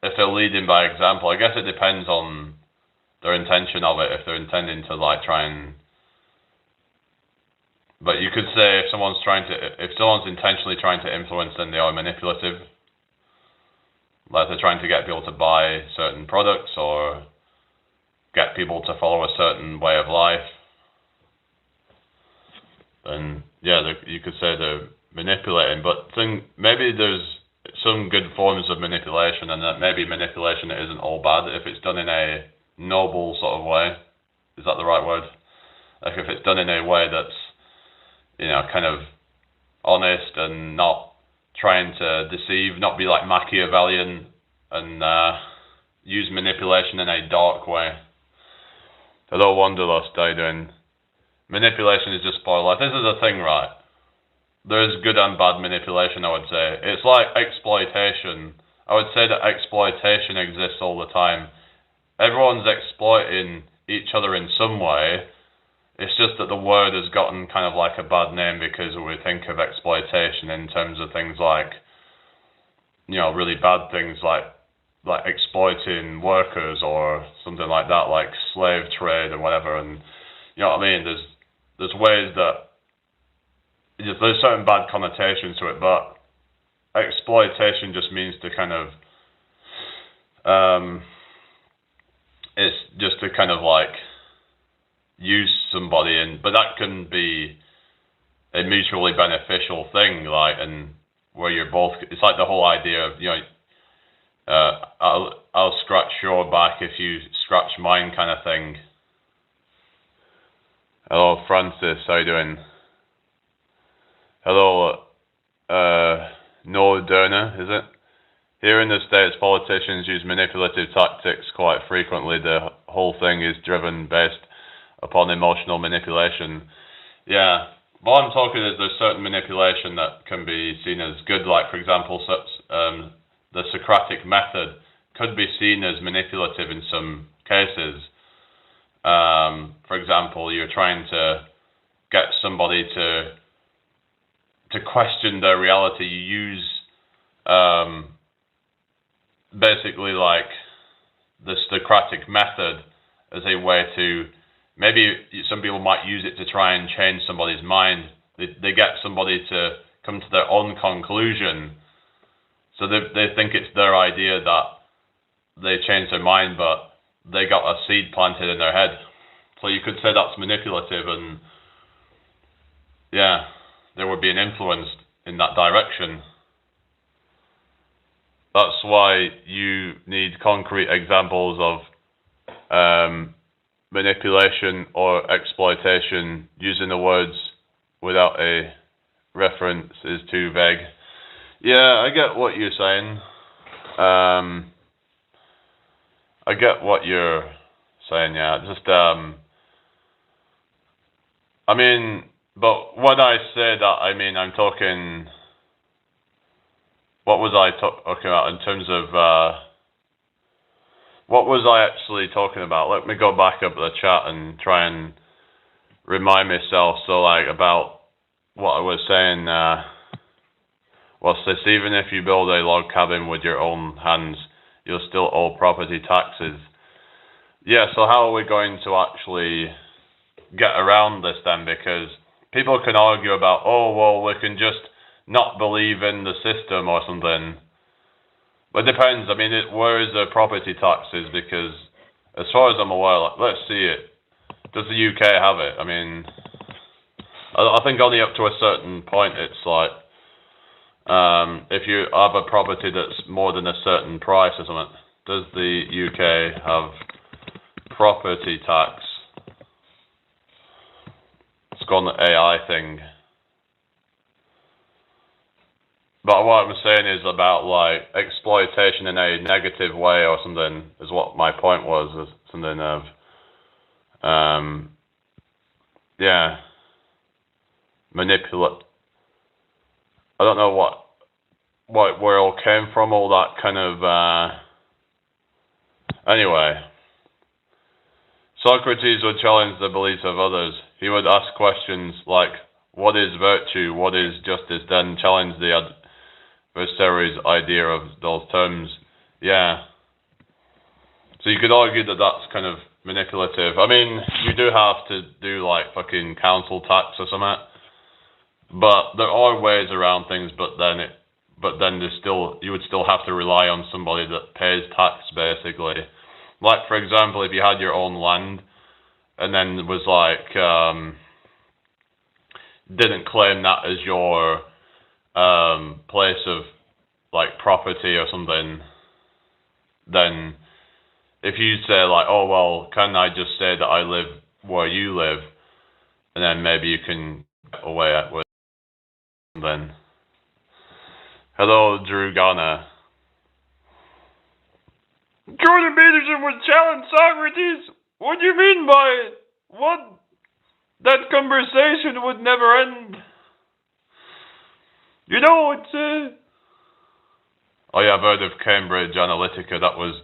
if they're leading by example. I guess it depends on their intention of it, if they're intending to try and... But you could say if someone's intentionally trying to influence, then they are manipulative. Like they're trying to get people to buy certain products or get people to follow a certain way of life. Then yeah, you could say they're manipulating. But maybe there's some good forms of manipulation, and that maybe manipulation isn't all bad if it's done in a noble sort of way. Is that the right word? Like if it's done in a way that's, kind of honest and not trying to deceive, not be like Machiavellian and use manipulation in a dark way. Hello, Wanderlust, how you doing? Manipulation is just spoiled life. This is the thing, right? There's good and bad manipulation, I would say. It's like exploitation. I would say that exploitation exists all the time. Everyone's exploiting each other in some way. It's just that the word has gotten kind of like a bad name because we think of exploitation in terms of things like, really bad things like exploiting workers or something like that, like slave trade or whatever. And you know what I mean? There's ways that there's certain bad connotations to it, but exploitation just means to kind of it's just to kind of like use somebody but that can be a mutually beneficial thing, and where you're both, it's like the whole idea of, I'll scratch your back if you scratch mine kind of thing. Hello, Francis, how you doing? Hello, no Derna, is it? Here in the States, politicians use manipulative tactics quite frequently. The whole thing is driven based upon emotional manipulation. Yeah, what I'm talking is there's certain manipulation that can be seen as good, like for example, the Socratic method could be seen as manipulative in some cases. For example, you're trying to get somebody to question their reality. You use basically like the Socratic method as a way to, maybe some people might use it to try and change somebody's mind. They get somebody to come to their own conclusion. So they think it's their idea that they change their mind, but they got a seed planted in their head. So you could say that's manipulative, and yeah, they were being influenced in that direction. That's why you need concrete examples of manipulation or exploitation. Using the words without a reference is too vague. Yeah, I get what you're saying. I get what you're saying, yeah. Just, I mean, but when I say that, I mean, I'm talking, what was I talking about in terms of, what was I actually talking about? Let me go back up the chat and try and remind myself. So, like, about what I was saying, what's this? Even if you build a log cabin with your own hands, you'll still owe property taxes. Yeah, so how are we going to actually get around this then? Because people can argue about, oh, well, we can just not believe in the system or something. But it depends. I mean, where is the property taxes? Because as far as I'm aware, like, let's see it. Does the UK have it? I mean, I think only up to a certain point. It's like, if you have a property that's more than a certain price or something, does the UK have property tax? Let's go on the AI thing. But what I'm saying is about like exploitation in a negative way or something is what my point was. Is something of, yeah, manipulate. I don't know where it all came from. All that kind of. Anyway, Socrates would challenge the beliefs of others. He would ask questions like, "What is virtue? What is justice?" Then challenge the adversary's idea of those terms. Yeah. So you could argue that that's kind of manipulative. I mean, you do have to do like fucking council tax or something. But there are ways around things. But then there's still, you would still have to rely on somebody that pays tax, basically. Like for example, if you had your own land, and then it was like didn't claim that as your place of like property or something, then if you say like, oh well, can I just say that I live where you live, and then maybe you can get away with then. Hello, Drew Garner. Jordan Peterson would challenge Socrates. What do you mean by it? What? That conversation would never end. You know, it's oh yeah, I've heard of Cambridge Analytica. That was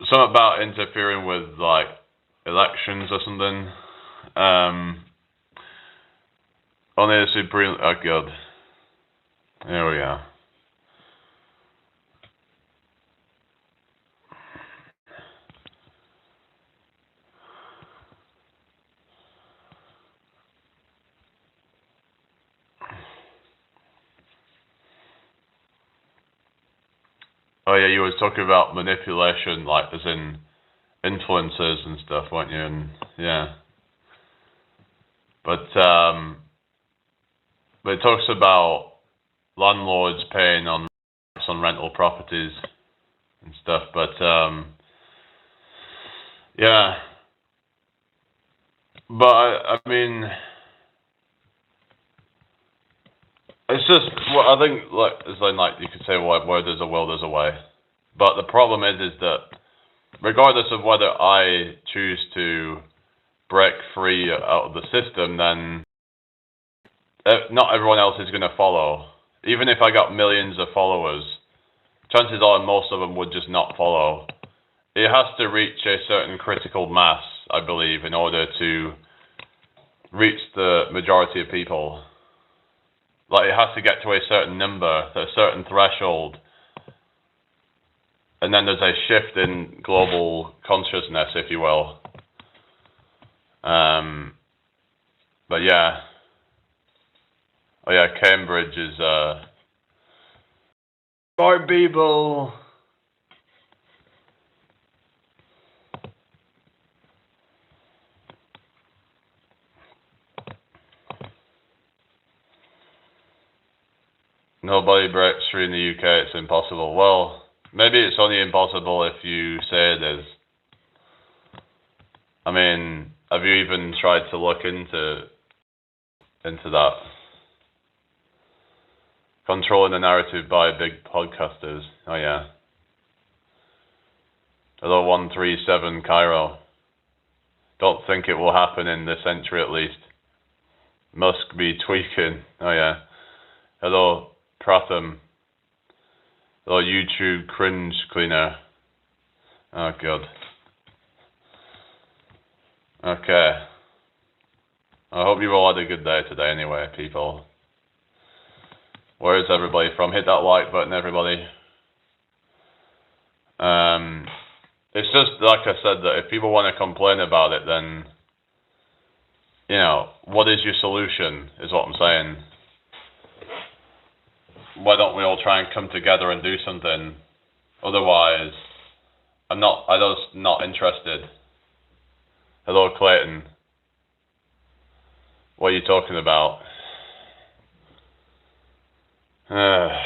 something about interfering with like elections or something. Only the Supreme. Oh god. There we are. Oh yeah, you were talking about manipulation, like as in influencers and stuff, weren't you? And yeah, but it talks about landlords paying on rental properties and stuff. But yeah, but I mean, It's just, well, I think, like, it's like you could say, well, where there's a will, there's a way. But the problem is that regardless of whether I choose to break free out of the system, then not everyone else is going to follow. Even if I got millions of followers, chances are most of them would just not follow. It has to reach a certain critical mass, I believe, in order to reach the majority of people. Like, it has to get to a certain number, a certain threshold, and then there's a shift in global consciousness, if you will. But yeah. Oh yeah, Cambridge is more people. Nobody breaks free in the UK, it's impossible. Well, maybe it's only impossible if you say it is. I mean, have you even tried to look into that? Controlling the narrative by big podcasters. Oh yeah. Hello 137 Cairo. Don't think it will happen in this century at least. Musk be tweaking. Oh yeah. Hello Pratham. Hello YouTube cringe cleaner. Oh god. Okay. I hope you all had a good day today anyway, people. Where is everybody from? Hit that like button, everybody. It's just, like I said, that if people want to complain about it, then, you know, what is your solution, is what I'm saying. Why don't we all try and come together and do something? Otherwise, I'm just not interested. Hello, Clayton. What are you talking about? I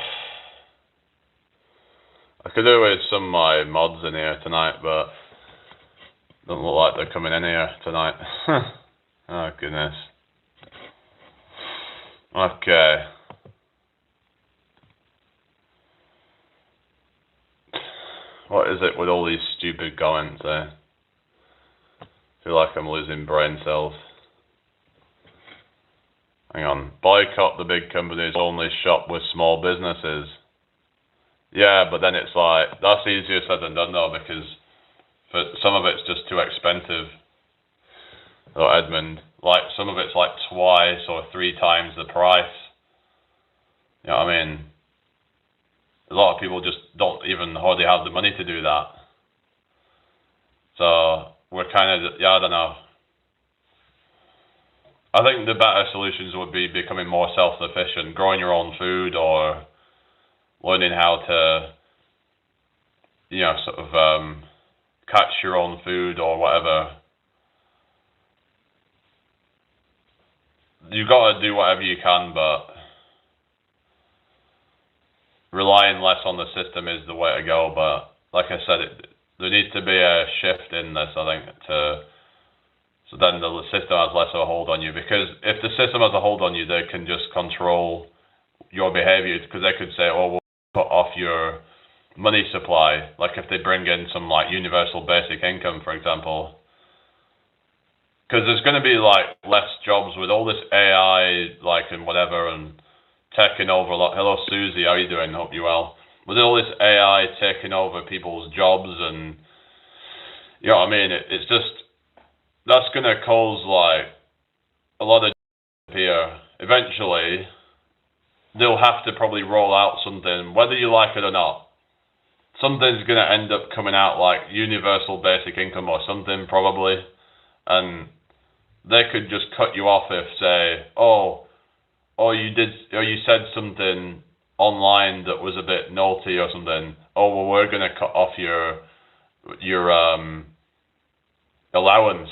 could do with some of my mods in here tonight, but don't look like they're coming in here tonight. Oh, goodness. Okay. What is it with all these stupid comments there? I feel like I'm losing brain cells. Hang on. Boycott the big companies, only shop with small businesses. Yeah, but then it's like, that's easier said than done though, because for some of it's just too expensive. Oh, Edmund. Like, some of it's like twice or 3 times the price. You know what I mean? A lot of people just don't even hardly have the money to do that. So, we're kind of, yeah, I don't know. I think the better solutions would be becoming more self-sufficient, growing your own food, or learning how to, you know, sort of catch your own food or whatever. You've got to do whatever you can, but relying less on the system is the way to go. But like I said, there needs to be a shift in this, I think, so then the system has less of a hold on you. Because if the system has a hold on you, they can just control your behavior, because they could say, oh, we'll cut off your money supply. Like if they bring in some like universal basic income, for example. Because there's going to be like less jobs with all this AI, like, and whatever, and taking over a lot. Hello, Susie, how are you doing? Hope you're well. With all this AI taking over people's jobs, and you know what I mean, it's just, that's going to cause like a lot of here. Eventually, they'll have to probably roll out something, whether you like it or not. Something's going to end up coming out like universal basic income or something, probably, and they could just cut you off if, say, you said something online that was a bit naughty or something. Oh, well, we're going to cut off your allowance.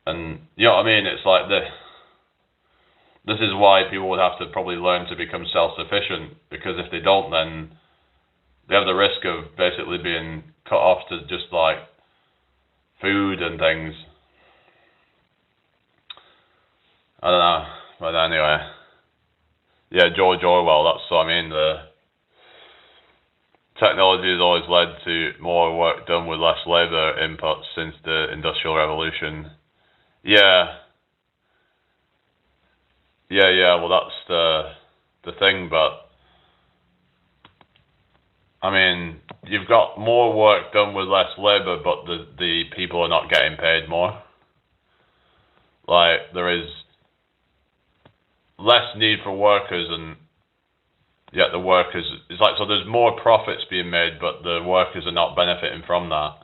And you know what I mean? It's like this is why people would have to probably learn to become self-sufficient, because if they don't, then they have the risk of basically being cut off to just like food and things. I don't know, but anyway. yeah, George Orwell. That's what I mean. The technology has always led to more work done with less labor inputs since the Industrial Revolution. Yeah, yeah. Well, that's the thing, but I mean, you've got more work done with less labor, but the people are not getting paid more. Like there is less need for workers, and yet the workers, it's like, so there's more profits being made, but the workers are not benefiting from that.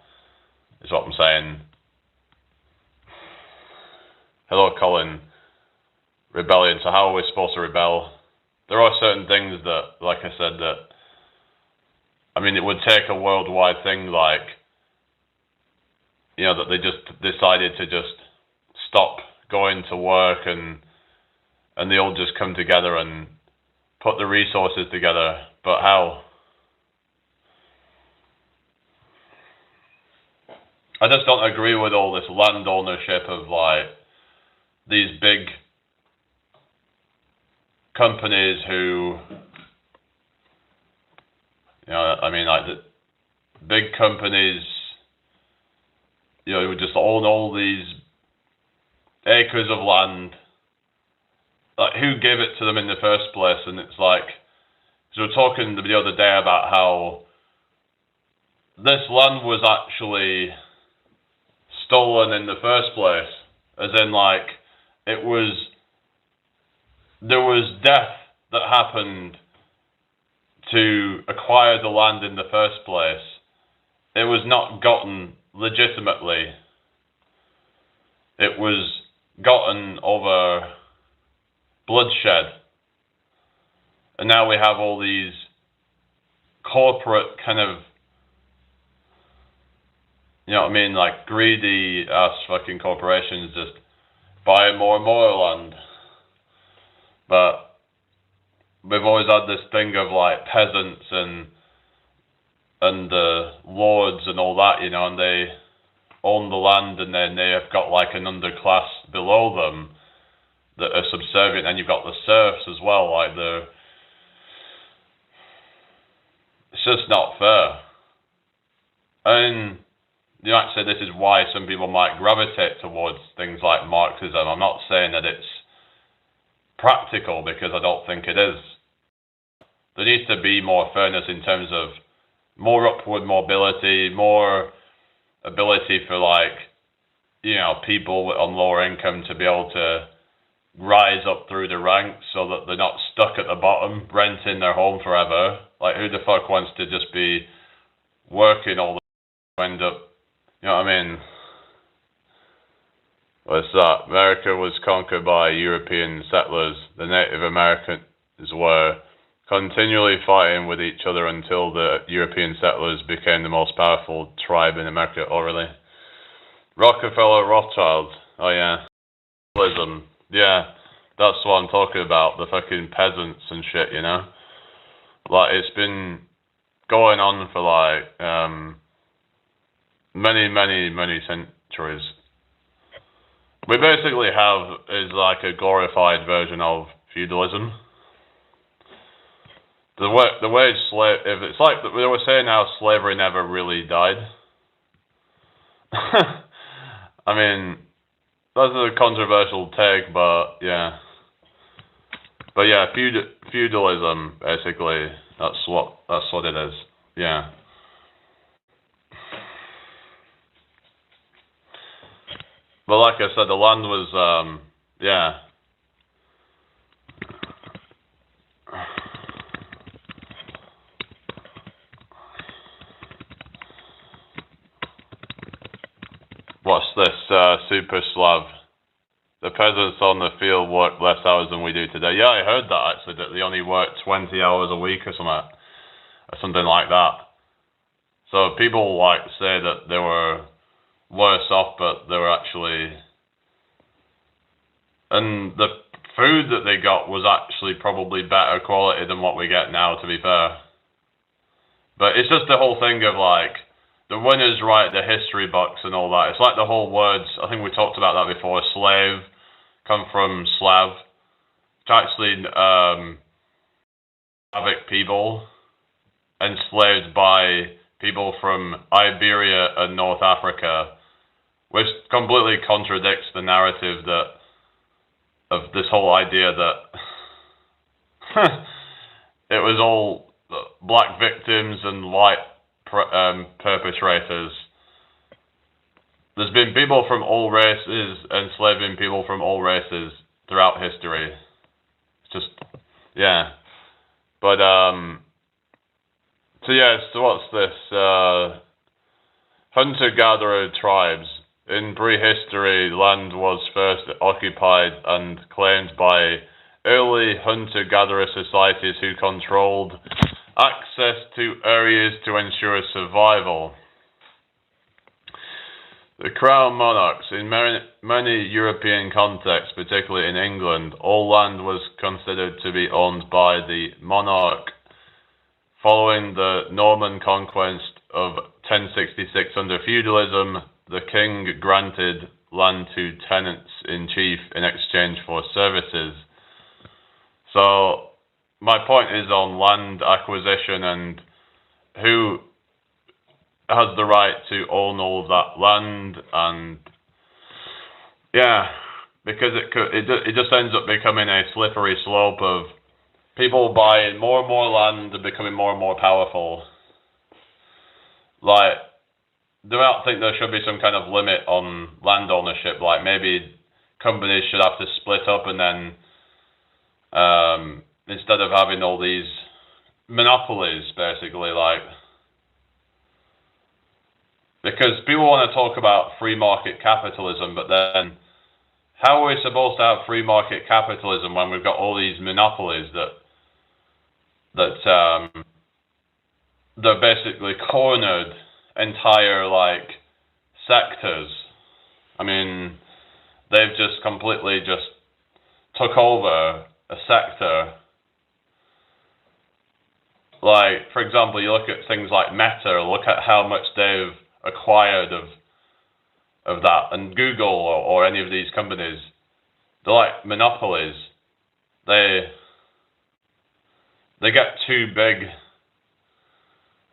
Is what I'm saying. Hello, Colin. Rebellion. So how are we supposed to rebel? There are certain things that, like I said, that I mean, it would take a worldwide thing, like, you know, that they just decided to just stop going to work, and they all just come together and put the resources together. But how? I just don't agree with all this land ownership of like these big companies who, you know, I mean, like the big companies, you know, who just own all these acres of land. Like, who gave it to them in the first place? And it's like, so we're talking the other day about how this land was actually stolen in the first place, as in like there was death that happened to acquire the land in the first place. It was not gotten legitimately. It was gotten over bloodshed. And now we have all these corporate kind of, you know what I mean, like greedy ass fucking corporations just buying more and more land. But we've always had this thing of like peasants and lords and all that, you know, and they own the land, and then they have got like an underclass below them that are subservient, and you've got the serfs as well. Like it's just not fair. And you might say this is why some people might gravitate towards things like Marxism. I'm not saying that it's practical, because I don't think it is. There needs to be more fairness in terms of more upward mobility, more ability for, like, you know, people on lower income to be able to rise up through the ranks so that they're not stuck at the bottom, renting their home forever. Like, who the fuck wants to just be working all the end up, you know what I mean? What's that? America was conquered by European settlers. The Native Americans were continually fighting with each other until the European settlers became the most powerful tribe in America. Oh, really? Rockefeller, Rothschild. Oh, yeah. Capitalism. Yeah, that's what I'm talking about. The fucking peasants and shit, you know? Like, it's been going on for, like, many centuries. We basically have is like a glorified version of feudalism. The wage slave, if it's like they were saying how slavery never really died. I mean, that's a controversial take, but yeah. But yeah, feudalism basically. That's what it is. Yeah. But like I said, the land was yeah. What's this? Super Slav. The peasants on the field work less hours than we do today. Yeah, I heard that actually, that they only work 20 hours a week or something like that. So people like say that they were worse off, but they were actually, and the food that they got was actually probably better quality than what we get now, to be fair. But it's just the whole thing of like, the winners write the history books and all that. It's like the whole words, I think we talked about that before, slave, come from Slav. It's actually Slavic people enslaved by people from Iberia and North Africa, which completely contradicts the narrative of this whole idea that it was all black victims and white perpetrators. There's been people from all races enslaving people from all races throughout history. It's just, yeah. But, so what's this? Hunter-gatherer tribes. In prehistory, land was first occupied and claimed by early hunter-gatherer societies who controlled access to areas to ensure survival. The crown monarchs, in many European contexts, particularly in England, all land was considered to be owned by the monarch. Following the Norman conquest of 1066 under feudalism, the king granted land to tenants-in-chief in exchange for services. So, my point is on land acquisition and who has the right to own all of that land, and yeah, because it just ends up becoming a slippery slope of people buying more and more land and becoming more and more powerful. Like, do I think there should be some kind of limit on land ownership? Like, maybe companies should have to split up and then instead of having all these monopolies, basically, like, because people want to talk about free market capitalism, but then how are we supposed to have free market capitalism when we've got all these monopolies that basically cornered entire, like, sectors? I mean, they've just completely just took over a sector. Like, for example, you look at things like Meta, look at how much they've acquired of that, and Google or any of these companies, they're like monopolies. They get too big,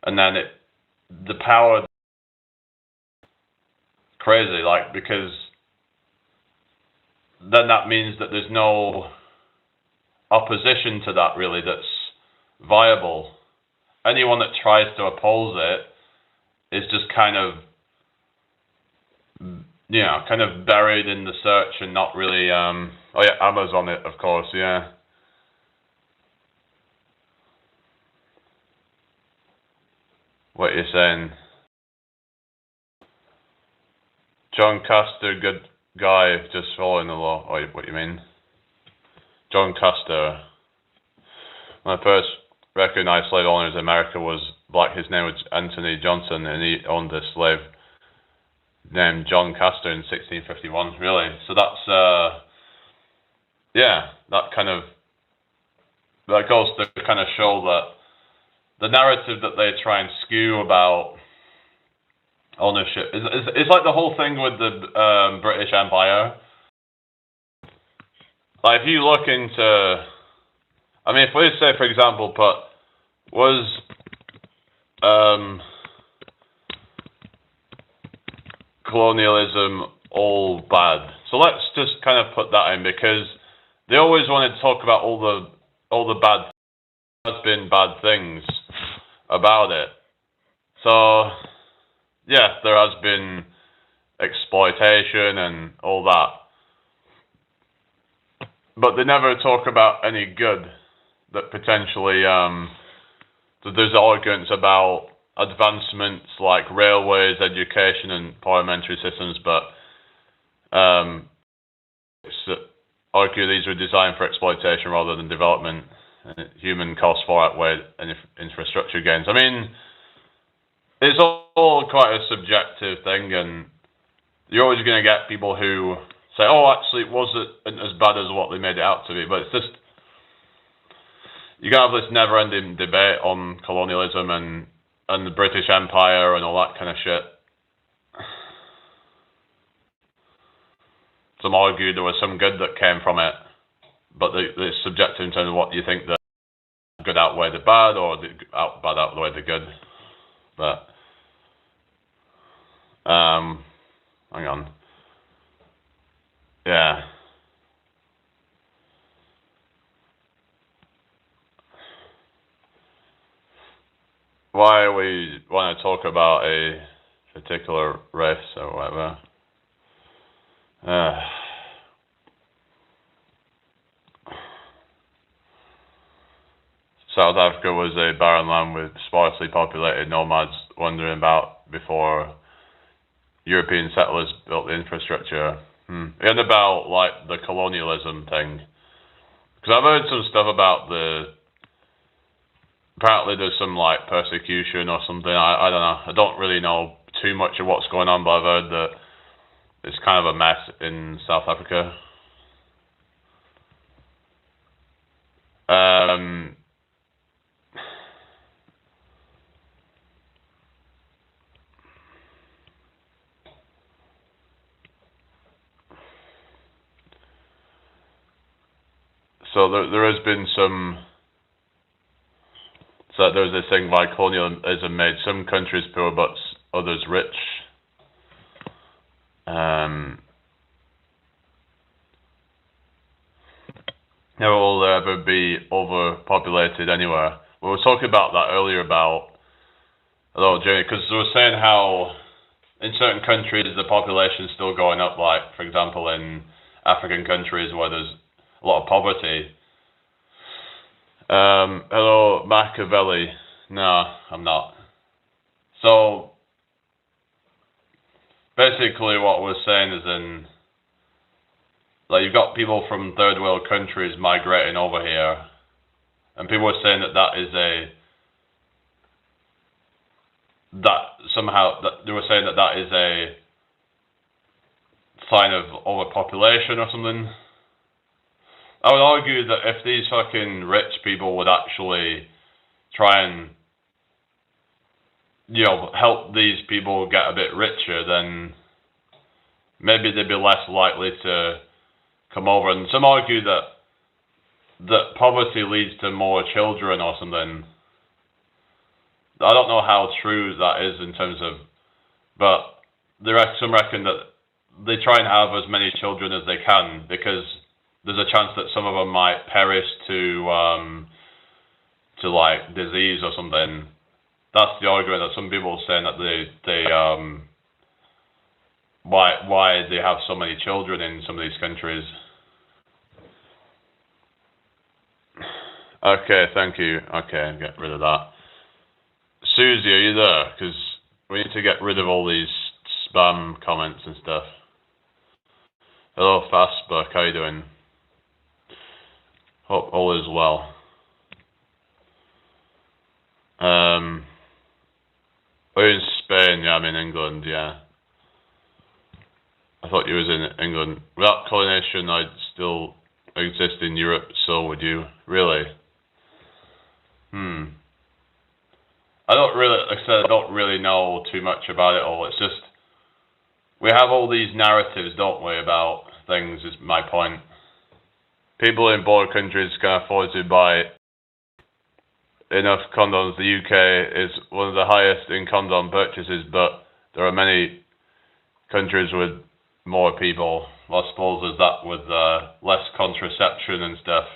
and then the power crazy, like, because then that means that there's no opposition to that really that's viable. Anyone that tries to oppose it is just kind of buried in the search and not really, Amazon it, of course, yeah. What you're saying? John Custer, good guy, just following the law. Oh, what you mean? John Custer. When I first recognized slave owners in America was black. His name was Anthony Johnson, and he owned a slave named John Custer in 1651. Really? So that's that goes to kind of show that the narrative that they try and skew about ownership is like the whole thing with the British Empire. Like, if you look into, I mean, if we say, for example, was colonialism all bad? So let's just kind of put that in, because they always wanted to talk about all the bad. There's been bad things about it. So yeah, there has been exploitation and all that, but they never talk about any good that potentially. So there's arguments about advancements like railways, education, and parliamentary systems, but argue these were designed for exploitation rather than development. Human costs far outweigh any infrastructure gains. I mean, it's all quite a subjective thing, and you're always going to get people who say, "Oh, actually, it wasn't as bad as what they made it out to be." But it's just, you can have this never-ending debate on colonialism and the British Empire and all that kind of shit. Some argue there was some good that came from it, but it's subjective in terms of what you think the good good outweigh the bad, or the bad outweigh the good. But hang on. Yeah. Why we want to talk about a particular race or whatever. South Africa was a barren land with sparsely populated nomads wandering about before European settlers built the infrastructure. And about like the colonialism thing, because I've heard some stuff about apparently there's some like persecution or something. I don't know. I don't really know too much of what's going on, but I've heard that it's kind of a mess in South Africa. So there has been some. So there's this thing like colonialism made some countries poor but others rich. Never will there ever be overpopulated anywhere. We were talking about that earlier about Jamie, because we were saying how in certain countries the population is still going up, like for example in African countries where there's a lot of poverty. Hello, Machiavelli. No, I'm not. So basically what we're saying is like you've got people from third world countries migrating over here, and people are saying they were saying that is a sign of overpopulation or something. I would argue that if these fucking rich people would actually try and, help these people get a bit richer, then maybe they'd be less likely to come over. And some argue that poverty leads to more children or something. I don't know how true that is in terms of, but some reckon that they try and have as many children as they can because there's a chance that some of them might perish to like disease or something. That's the argument that some people are saying, that they why they have so many children in some of these countries. Okay, thank you. Okay, get rid of that. Susie, are you there? Because we need to get rid of all these spam comments and stuff. Hello, Fastbook, how you doing? Hope all is well. We're in Spain, yeah, I'm in England, yeah. I thought you was in England. Without colonization, I'd still exist in Europe, so would you? Really? I don't really know too much about it all. It's just, we have all these narratives, don't we, about things, is my point. People in border countries can afford to buy enough condoms. The UK is one of the highest in condom purchases, but there are many countries with more people. I suppose there's that with less contraception and stuff.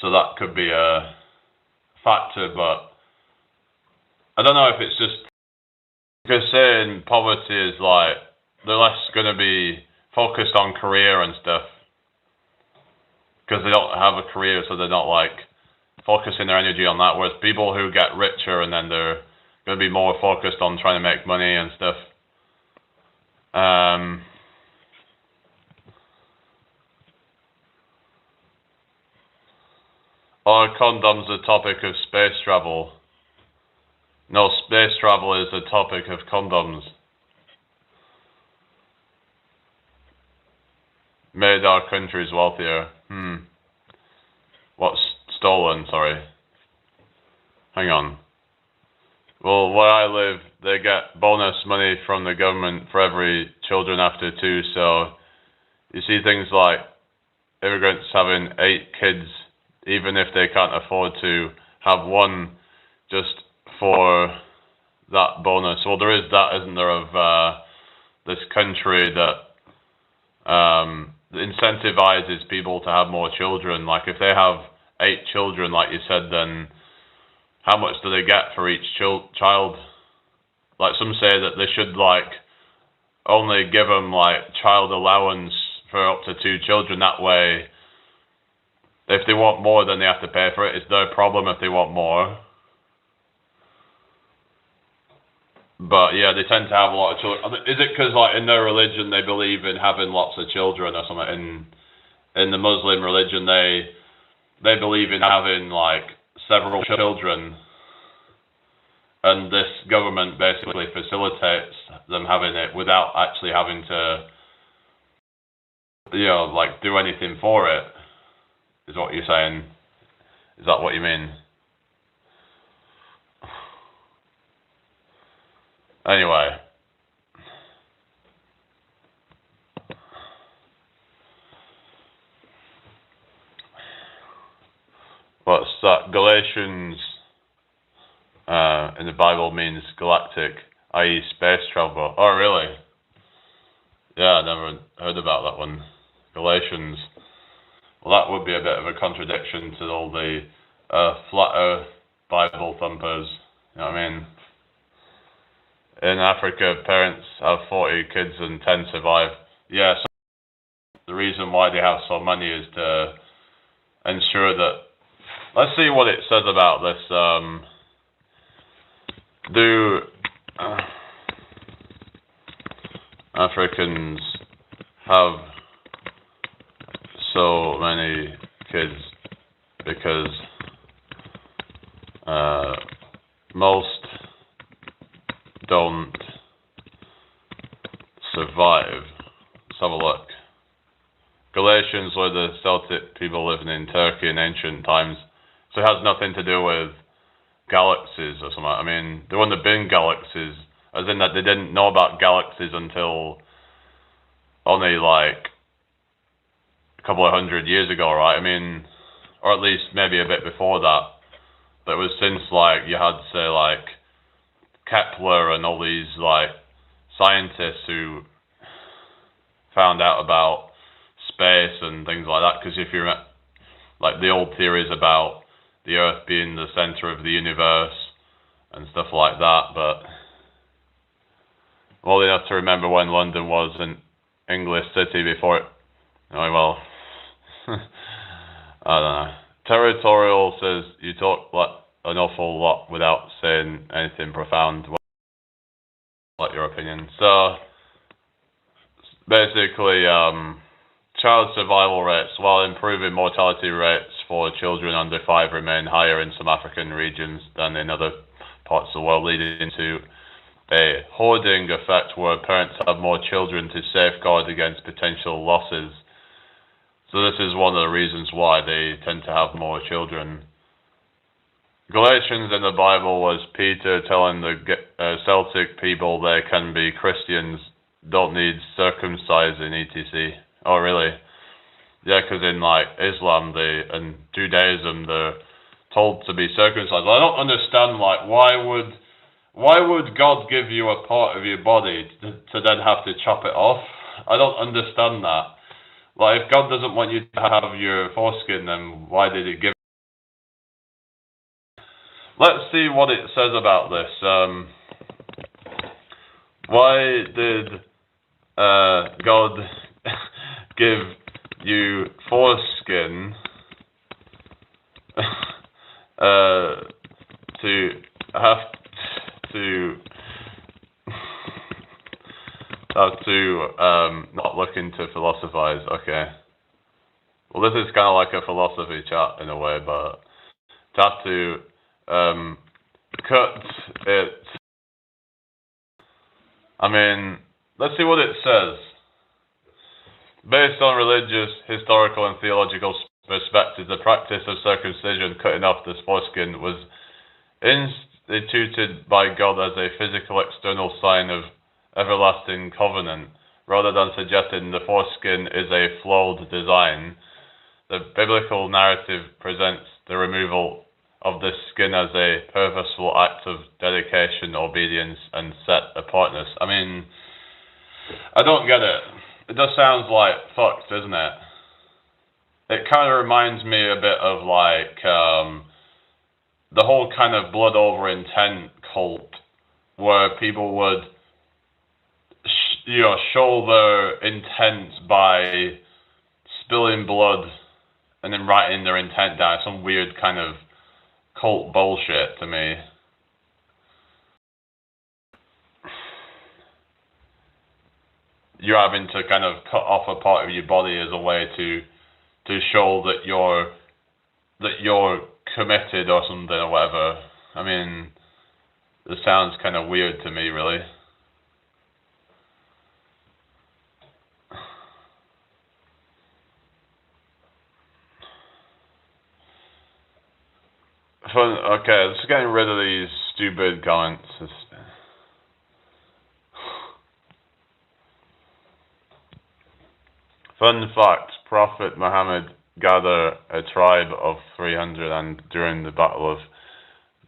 So that could be a factor, but I don't know if it's just because saying poverty is like they're less going to be focused on career and stuff because they don't have a career, so they're not like focusing their energy on that. Whereas people who get richer and then they're going to be more focused on trying to make money and stuff. Are condoms a topic of space travel? No, space travel is a topic of condoms. Made our countries wealthier. What's stolen? Sorry. Hang on. Well, where I live, they get bonus money from the government for every children after 2, so You see things like immigrants having 8 kids, even if they can't afford to have one, just for that bonus. Well, there is that, isn't there, of this country that incentivizes people to have more children. Like if they have 8 children, like you said, then how much do they get for each child? Like some say that they should like only give them like child allowance for up to 2 children. That way, if they want more, then they have to pay for it. It's their problem if they want more. But yeah, they tend to have a lot of children. Is it because like in their religion they believe in having lots of children or something? In the Muslim religion they believe in having like several children, and this government basically facilitates them having it without actually having to, like do anything for it. Is what you're saying? Is that what you mean? Anyway. What's that? Galatians in the Bible means galactic, i.e. space travel. Oh, really? Yeah, I never heard about that one. Galatians. Well, that would be a bit of a contradiction to all the flat earth Bible thumpers. You know what I mean? In Africa, parents have 40 kids and 10 survive. Yeah, so the reason why they have so many is to ensure that... Let's see what it says about this. Do Africans have so many kids because most don't survive? Let's have a look. Galatians were the Celtic people living in Turkey in ancient times, so it has nothing to do with galaxies or something. I mean, there wouldn't have been galaxies, as in that they didn't know about galaxies until only like a couple of 100 years ago, right? I mean, or at least maybe a bit before that. But it was since like you had, say, like Kepler and all these like scientists who found out about space and things like that. Because if you remember, like the old theories about the Earth being the center of the universe and stuff like that, but all you have to remember when London was an English city before it. Oh well, I don't know. Territorial says you talk like an awful lot without saying anything profound. Like your opinion. So basically, child survival rates, while improving mortality rates for children under 5 remain higher in some African regions than in other parts of the world, leading to a hoarding effect where parents have more children to safeguard against potential losses. So this is one of the reasons why they tend to have more children. Galatians in the Bible was Peter telling the Celtic people they can be Christians, don't need circumcising, etc. Oh, really? Yeah, because in like Islam and Judaism, they're told to be circumcised. I don't understand, like, why would God give you a part of your body to then have to chop it off? I don't understand that. Like, if God doesn't want you to have your foreskin, then why did He give it? Let's see what it says about this. Why did God give you foreskin to have to not looking to philosophize? Okay. Well, this is kind of like a philosophy chat in a way, but to have to cut it. I mean, let's see what it says. Based on religious, historical, and theological perspectives, the practice of circumcision, cutting off the foreskin, was instituted by God as a physical external sign of everlasting covenant. rather than suggesting the foreskin is a flawed design. The biblical narrative presents the removal of the skin as a purposeful act of dedication, obedience, and set apartness. I mean, I don't get it. It just sounds like fucked, isn't it? It kind of reminds me a bit of like the whole kind of blood over intent cult, where people would, show their intent by spilling blood and then writing their intent down. Some weird kind of cult bullshit to me. You're having to kind of cut off a part of your body as a way to show that you're committed or something or whatever. I mean, it sounds kind of weird to me, really. Okay, let's getting rid of these stupid comments. Fun fact, Prophet Muhammad gathered a tribe of 300 and during the Battle of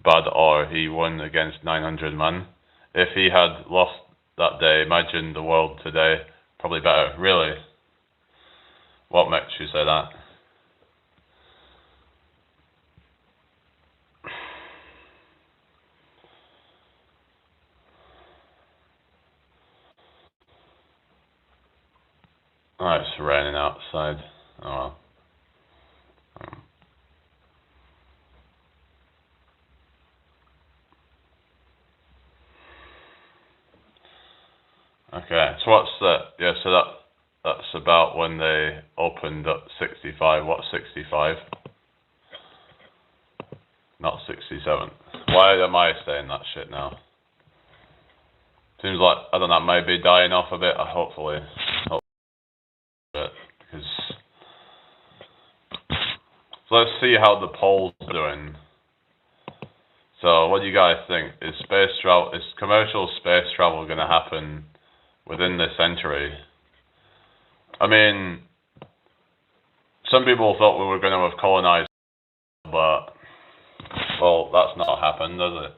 Badr he won against 900 men. If he had lost that day, imagine the world today. Probably better. Really? What makes you say that? Oh, it's raining outside. Oh well. Okay, so what's that? Yeah, so that's about when they opened up 65. What's 65? Not 67. Why am I saying that shit now? Seems like, I don't know, maybe dying off a bit, hopefully. Because so let's see how the polls are doing. So what do you guys think? Is commercial space travel going to happen within this century? I mean, some people thought we were going to have colonized, but well, that's not happened, does it?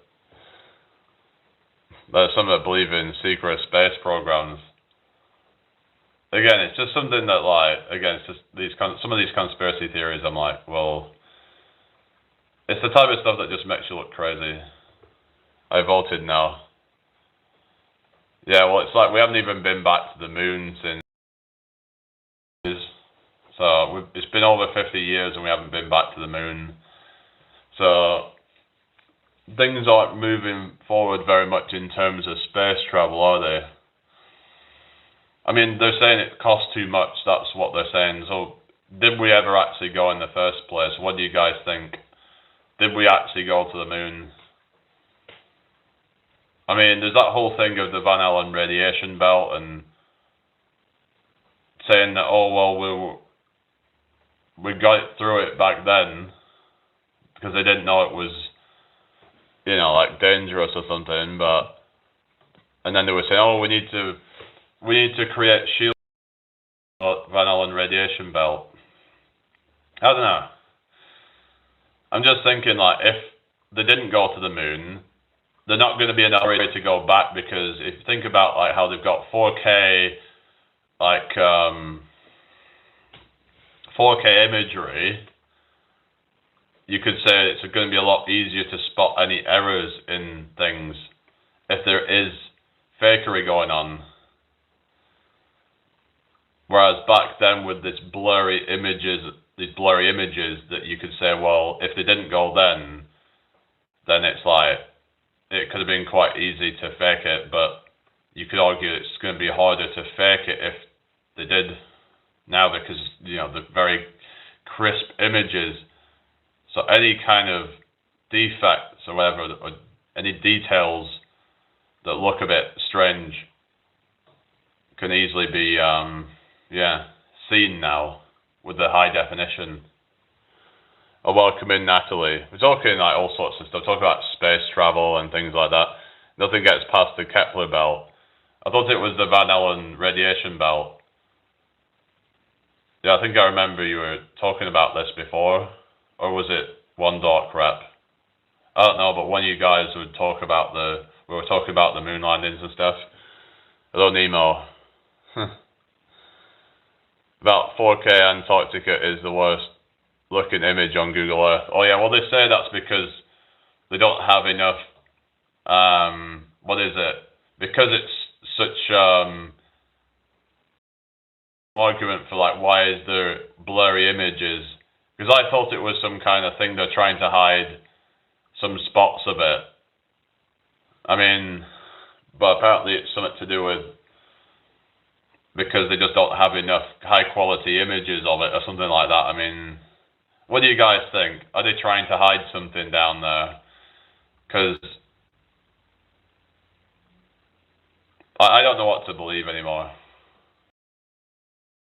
There's some that believe in secret space programs. Again, it's just something that, like, again, it's just some of these conspiracy theories. I'm like, well, it's the type of stuff that just makes you look crazy. I voted no. Yeah, well, it's like we haven't even been back to the moon since. So it's been over 50 years and we haven't been back to the moon. So things aren't moving forward very much in terms of space travel, are they? I mean, they're saying it costs too much. That's what they're saying. So did we ever actually go in the first place? What do you guys think? Did we actually go to the moon? I mean, there's that whole thing of the Van Allen radiation belt and saying that, oh, well, we got through it back then because they didn't know it was, like dangerous or something. And then they were saying, oh, we need to create shield Van Allen radiation belt. I don't know. I'm just thinking, like, if they didn't go to the moon, they're not going to be in a hurry to go back, because if you think about like how they've got 4K, like 4K imagery, you could say it's going to be a lot easier to spot any errors in things if there is fakery going on. Whereas back then with these blurry images that you could say, well, if they didn't go then it's like, it could have been quite easy to fake it, but you could argue it's going to be harder to fake it if they did now, because, the very crisp images. So any kind of defects or whatever, or any details that look a bit strange can easily be, seen now with the high definition. Oh, welcome in, Natalie. We're talking like all sorts of stuff. Talking about space travel and things like that. Nothing gets past the Kepler belt. I thought it was the Van Allen radiation belt. Yeah, I think I remember you were talking about this before. Or was it one dark rep? I don't know, but one of you guys would talk about we were talking about the moon landings and stuff. Hello, Nemo. About 4K Antarctica is the worst looking image on Google Earth. Oh yeah, well they say that's because they don't have enough, what is it? Because it's such, argument for like, why is there blurry images? Because I thought it was some kind of thing they're trying to hide some spots of it. I mean, but apparently it's something to do with because they just don't have enough high quality images of it or something like that. I mean, what do you guys think? Are they trying to hide something down there? Because I don't know what to believe anymore.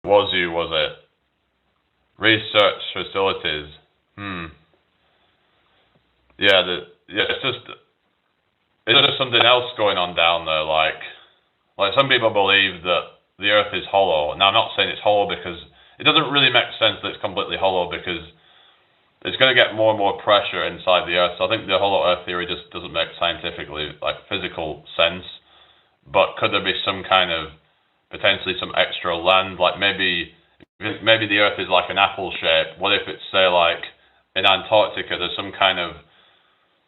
Was it? Research facilities. Yeah, it's just something else going on down there. Like some people believe that the Earth is hollow. Now I'm not saying it's hollow because it doesn't really make sense that it's completely hollow because it's going to get more and more pressure inside the Earth. So I think the hollow Earth theory just doesn't make scientifically physical sense. But could there be some kind of potentially some extra land? Like maybe the Earth is like an apple shape. What if it's say like in Antarctica? There's some kind of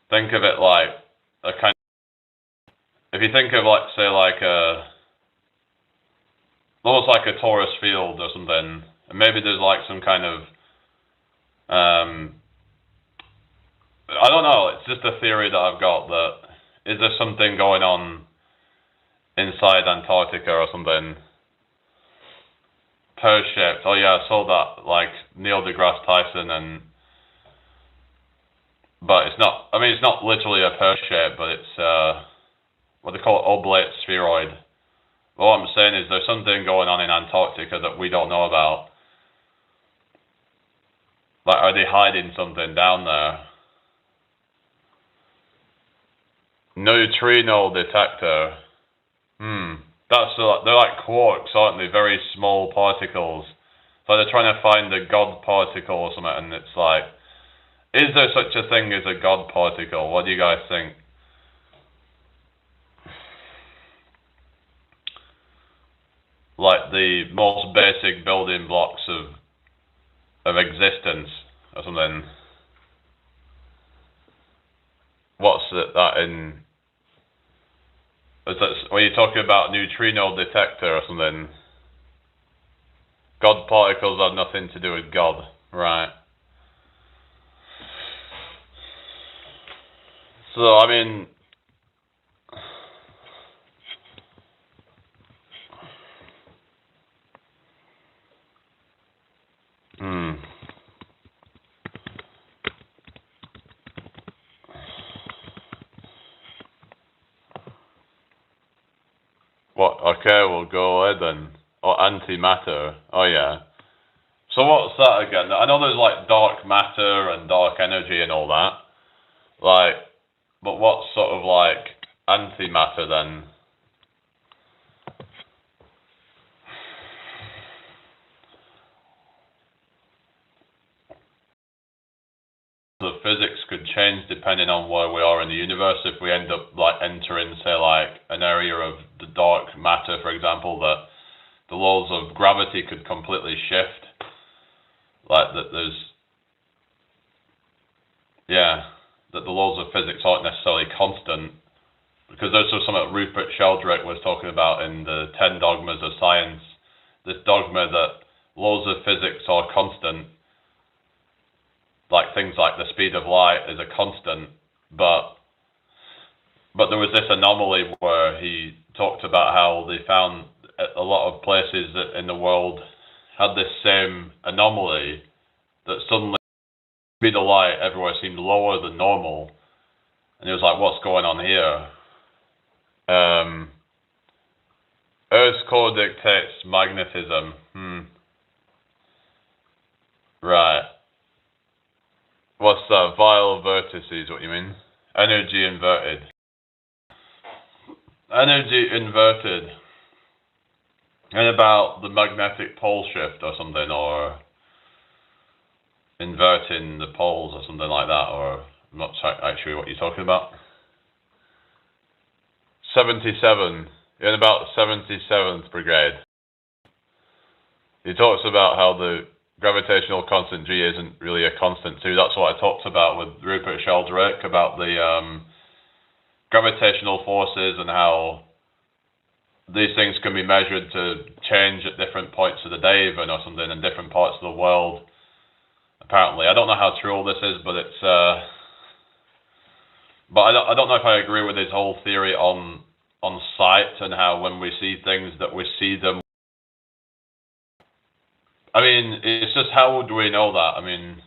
think of it like a kind. If you think of say like almost like a torus field or something, and maybe there's like some kind of I don't know. It's just a theory that I've got that is there something going on inside Antarctica or something. Pear-shaped. Oh yeah, I saw that like Neil deGrasse Tyson but it's not. I mean, it's not literally a pear shape, but it's what they call it, oblate spheroid. But what I'm saying is there's something going on in Antarctica that we don't know about. Like, are they hiding something down there? Neutrino detector. They're like quarks, aren't they? Very small particles. So they're trying to find a God particle or something, and it's like, is there such a thing as a God particle? What do you guys think? Like the most basic building blocks of existence or something. What's that in? When you're talking about neutrino detector or something, God particles have nothing to do with God, right? So, I mean, what? Okay, we'll go ahead then. Or antimatter. Oh yeah. So what's that again? I know there's like dark matter and dark energy and all that. Like, but what's sort of like antimatter then? The physics could change depending on where we are in the universe. If we end up like entering, say, like an area of the dark matter, for example, that the laws of gravity could completely shift. Like that that the laws of physics aren't necessarily constant. Because there's something that Rupert Sheldrake was talking about in the 10 Dogmas of Science. This dogma that laws of physics are constant. Like things like the speed of light is a constant, but there was this anomaly where he talked about how they found a lot of places that in the world had this same anomaly that suddenly the speed of light everywhere seemed lower than normal, and he was like, "What's going on here?" Earth's core dictates magnetism. Right. What's that? Vile vertices, what you mean? Energy inverted. energy inverted, and about the magnetic pole shift or something, or inverting the poles or something like that, or I'm not actually what you're talking about. 77, in about 77th Brigade. He talks about how the gravitational constant G isn't really a constant too. That's what I talked about with Rupert Sheldrake, about the gravitational forces and how these things can be measured to change at different points of the day even, or something, in different parts of the world. Apparently, I don't know how true all this is, but it's but I don't know if I agree with his whole theory on sight, and how when we see things that we see them. I mean, it's just, how do we know that? I mean,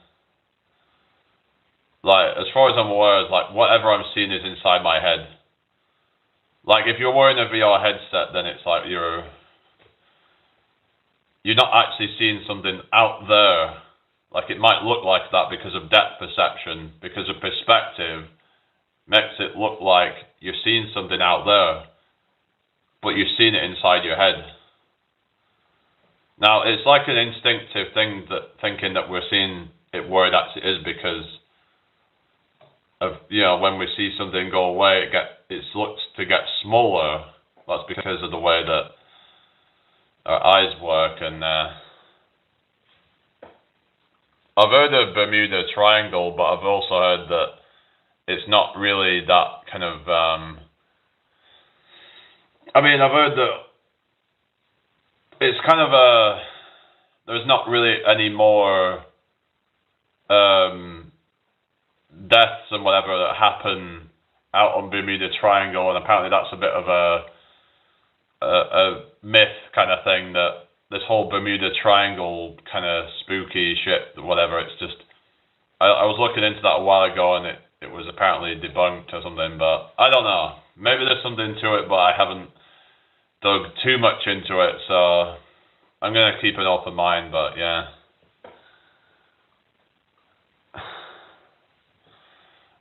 like, as far as I'm aware, it's like whatever I'm seeing is inside my head. Like, if you're wearing a VR headset, then it's like you're not actually seeing something out there. Like, it might look like that because of depth perception, because of perspective, makes it look like you're seeing something out there, but you're seeing it inside your head. Now, it's like an instinctive thing, that thinking that we're seeing it where it actually is, because of, when we see something go away, it looks to get smaller. That's because of the way that our eyes work. And I've heard of Bermuda Triangle, but I've also heard that it's not really that kind of. I've heard that it's kind of there's not really any more deaths and whatever that happen out on Bermuda Triangle, and apparently that's a bit of a myth kind of thing, that this whole Bermuda Triangle kind of spooky shit, whatever. It's just, I was looking into that a while ago, and it was apparently debunked or something, but I don't know. Maybe there's something to it, but I haven't dug too much into it, so I'm going to keep an open mind, but yeah.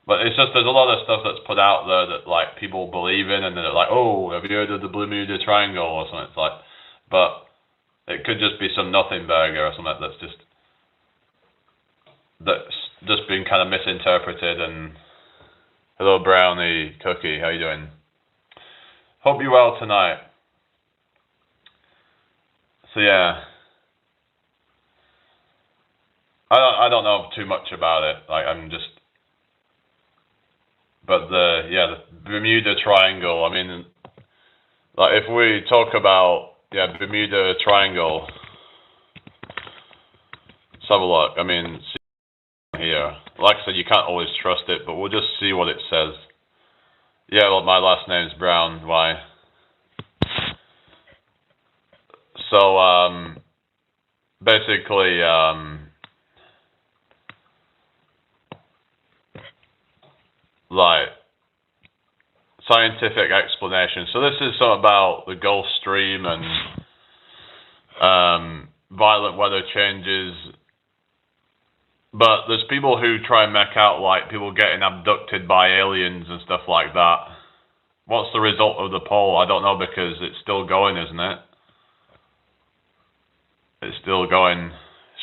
But it's just, there's a lot of stuff that's put out there that, like, people believe in, and they're like, oh, have you heard of the Bermuda Triangle or something? It's like, but it could just be some nothing burger or something that's just been kind of misinterpreted. And hello, Brownie Cookie, how you doing? Hope you're well tonight. So yeah, I don't know too much about it. Like, but the Bermuda Triangle. I mean, like, if we talk about Bermuda Triangle, let's have a look. I mean, see here. Like I said, you can't always trust it, but we'll just see what it says. Yeah, well, my last name's Brown. Why? So basically, like, scientific explanation. So this is something about the Gulf Stream and violent weather changes. But there's people who try and make out like people getting abducted by aliens and stuff like that. What's the result of the poll? I don't know, because it's still going, isn't it? It's still going.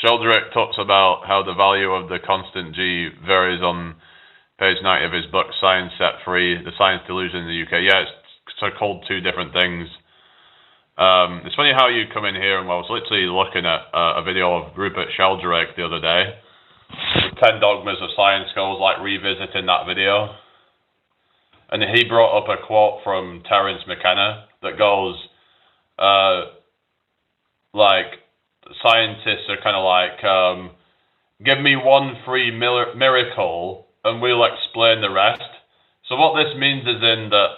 Sheldrake talks about how the value of the constant G varies on page 90 of his book, Science Set Free, The Science Delusion in the UK. Yeah, it's called two different things. It's funny how you come in here, and I was literally looking at a video of Rupert Sheldrake the other day. 10 Dogmas of Science, I was like revisiting that video. And he brought up a quote from Terence McKenna that goes, like, scientists are kind of like, give me one free miracle and we'll explain the rest. So what this means is that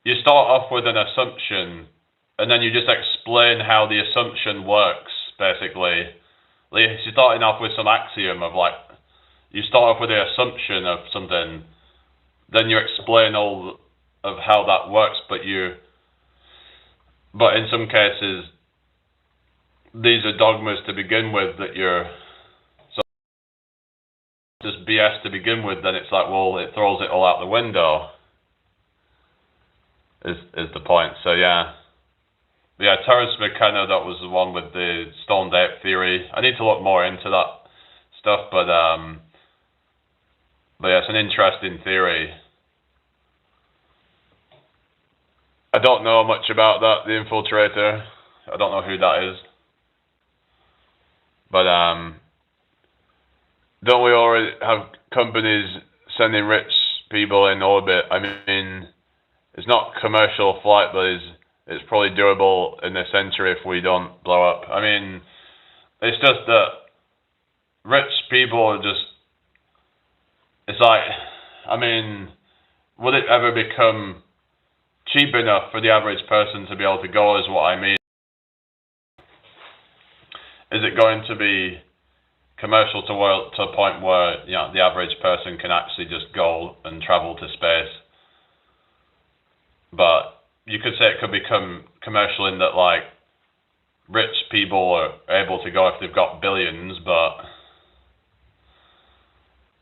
you start off with an assumption, and then you just explain how the assumption works, basically. Like, you're starting off with some axiom of, like, you start off with the assumption of something, then you explain all of how that works, but in some cases, these are dogmas to begin with that you're, so just BS to begin with, then it's like, well, it throws it all out the window. is the point. So yeah. But yeah, Terence McKenna, that was the one with the stoned ape theory. I need to look more into that stuff, but yeah, it's an interesting theory. I don't know much about that, the infiltrator. I don't know who that is. But don't we already have companies sending rich people in orbit? I mean, it's not commercial flight, but it's probably durable in a century if we don't blow up. I mean, it's just that rich people are just, it's like, I mean, would it ever become cheap enough for the average person to be able to go, is what I mean. Is it going to be commercial to a point where, you know, the average person can actually just go and travel to space? But you could say it could become commercial in that, like, rich people are able to go if they've got billions, but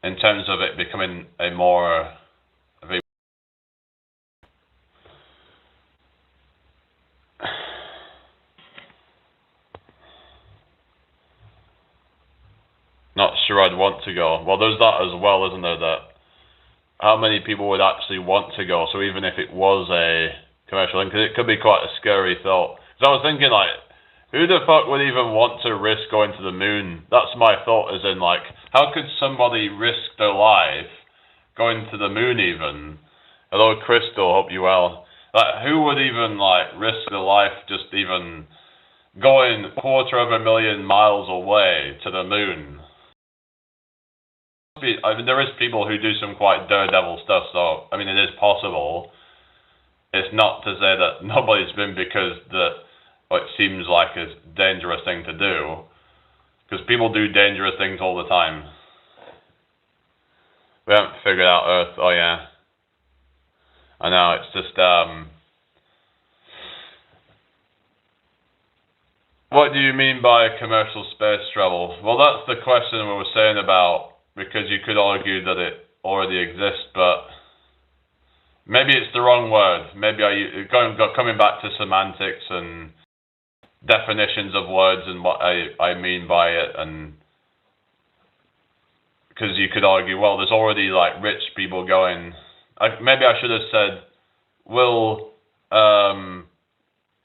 in terms of it becoming a more of a not sure I'd want to go. Well, there's that as well, isn't there? That how many people would actually want to go? So even if it was a commercial thing, because it could be quite a scary thought. Because I was thinking, like, who the fuck would even want to risk going to the moon? That's my thought, as in, like, how could somebody risk their life going to the moon even? Hello, Crystal, hope you well. Like, who would even, like, risk their life just even going 250,000 miles away to the moon? I mean, there is people who do some quite daredevil stuff, so, I mean, it is possible. It's not to say that nobody's been because it seems like a dangerous thing to do. Because people do dangerous things all the time. We haven't figured out Earth. Oh, yeah. I know, it's just, what do you mean by commercial space travel? Well, that's the question we were saying about, because you could argue that it already exists, but maybe it's the wrong word. Maybe coming back to semantics and definitions of words and what I mean by it, and because you could argue, well, there's already, like, rich people going. Maybe I should have said, will,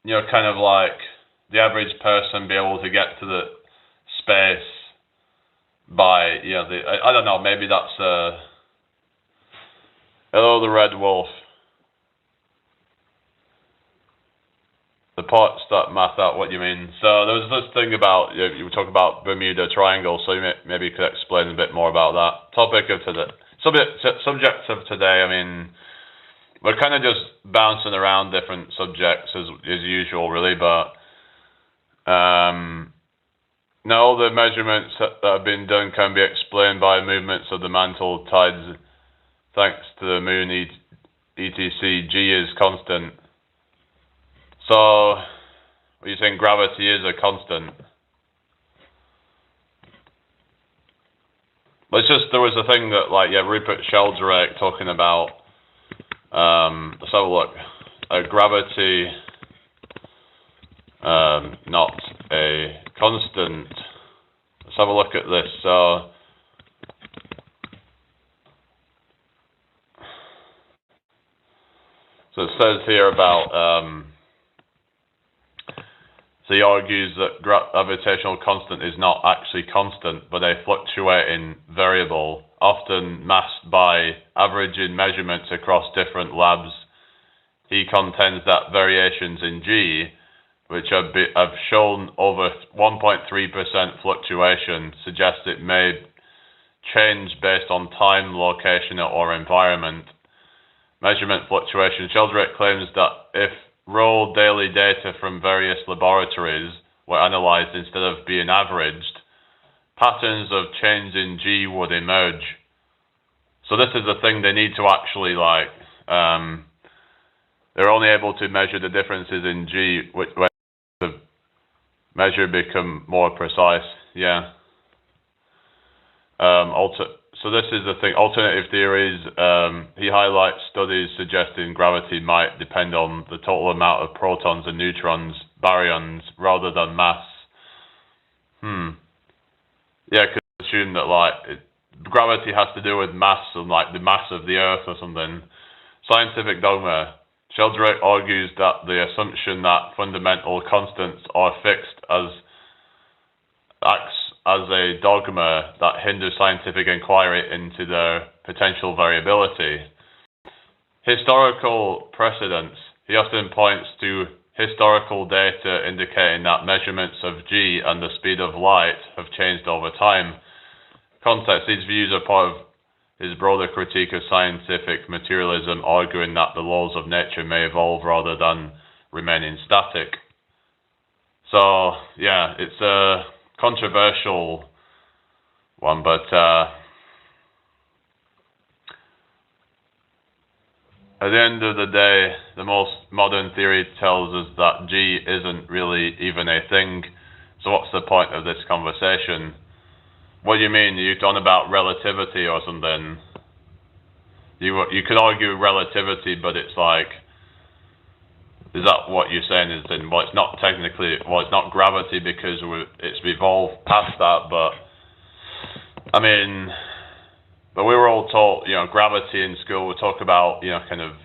you know, kind of like the average person be able to get to the space by, you know, I don't know, maybe that's hello, the Red Wolf. The parts that math out what you mean. So there was this thing about, you were talking about Bermuda Triangle, so maybe you could explain a bit more about that. Topic of today. Subjects of today, I mean, we're kind of just bouncing around different subjects as usual, really, but now all the measurements that have been done can be explained by movements of the mantle tides thanks to the moon, etc. G is constant. So, what you're saying, gravity is a constant. But it's just, there was a thing that, like, yeah, Rupert Sheldrake talking about, let's have a look, gravity, not a constant. Let's have a look at this. So it says here about, so he argues that gravitational constant is not actually constant, but a fluctuating variable, often masked by averaging measurements across different labs. He contends that variations in G, which have shown over 1.3% fluctuation, suggest it may change based on time, location, or environment. Measurement fluctuation. Sheldrake claims that if raw daily data from various laboratories were analyzed instead of being averaged, patterns of change in G would emerge. So this is the thing, they need to actually, like, they're only able to measure the differences in G when the measure become more precise. Yeah. So this is the thing. Alternative theories. He highlights studies suggesting gravity might depend on the total amount of protons and neutrons, baryons, rather than mass. Yeah, I could assume that gravity has to do with mass and like the mass of the Earth or something. Scientific dogma. Sheldrake argues that the assumption that fundamental constants are fixed acts as a dogma that hinders scientific inquiry into their potential variability. Historical precedents. He often points to historical data indicating that measurements of g and the speed of light have changed over time. Context. These views are part of his broader critique of scientific materialism, arguing that the laws of nature may evolve rather than remaining static. So, yeah, it's a controversial one, but at the end of the day, the most modern theory tells us that G isn't really even a thing. So what's the point of this conversation? What do you mean? You're talking about relativity or something? You could argue relativity, but it's like, is that what you're saying? Is then, well, it's not technically, well, it's not gravity because it's evolved past that, but I mean, but we were all taught, gravity in school. We talk about, kind of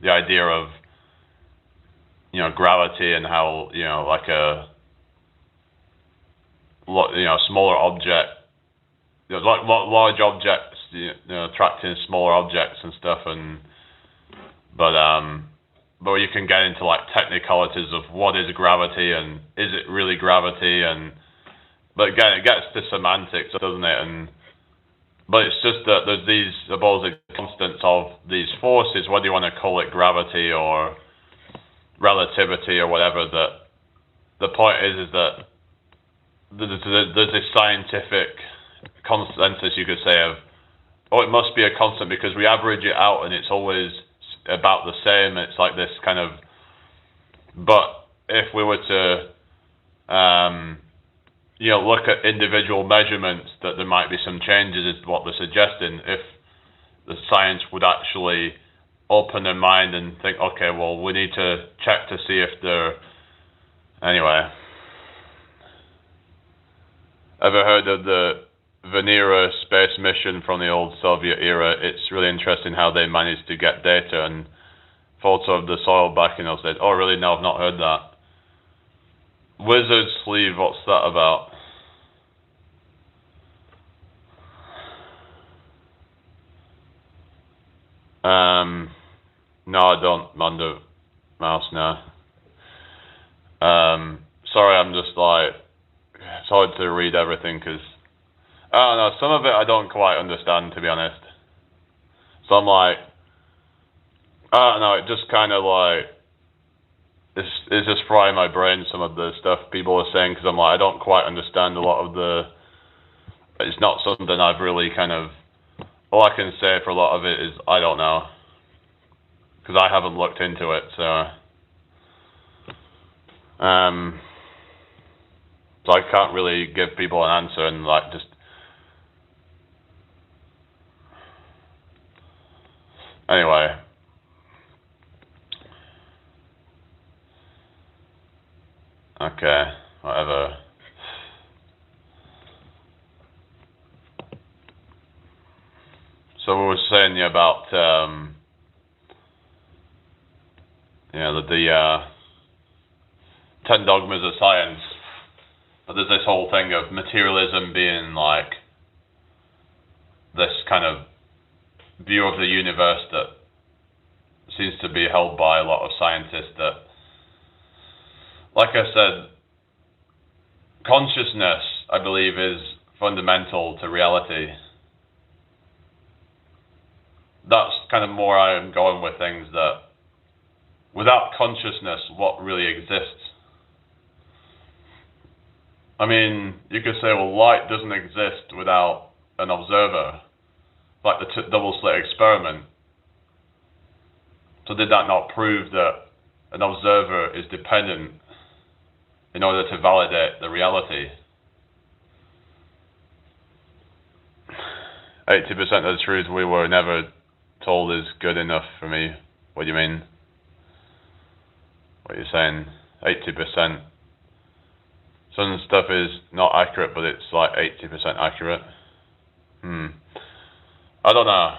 the idea of, gravity and how, like a, smaller object, like large objects, attracting smaller objects and stuff, but you can get into like technicalities of what is gravity and is it really gravity, but again it gets to semantics, doesn't it? But it's just that there's these supposed constants of these forces, whether you want to call it gravity or relativity or whatever. That the point is that there's this scientific consensus, you could say, of it must be a constant because we average it out and it's always about the same. It's like this kind of, but if we were to look at individual measurements, that there might be some changes, is what they're suggesting. If the science would actually open their mind and think, okay, well, we need to check to see if they're, anyway. Ever heard of the Venera space mission from the old Soviet era? It's really interesting how they managed to get data and photo of the soil backing. I said, oh really? No, I've not heard that. Wizard sleeve, what's that about? No, I don't, Mando Mouse now. Sorry, I'm just like, it's hard to read everything because, I don't know, some of it I don't quite understand, to be honest. So I'm like, I don't know, it just kind of like, it's just frying my brain, some of the stuff people are saying, because I'm like, I don't quite understand a lot of it's not something I've really kind of, all I can say for a lot of it is, I don't know, because I haven't looked into it, so I can't really give people an answer and like just, anyway. Okay, whatever. So we were saying about the 10 dogmas of science. But there's this whole thing of materialism being like this kind of view of the universe that seems to be held by a lot of scientists, that, like I said, consciousness, I believe, is fundamental to reality. That's kind of more I'm going with things, that without consciousness, what really exists? I mean, you could say, well, light doesn't exist without an observer, like the double slit experiment. So did that not prove that an observer is dependent in order to validate the reality? 80% of the truth we were never told is good enough for me. What do you mean? What are you saying? 80%. Some stuff is not accurate, but it's like 80% accurate. I don't know.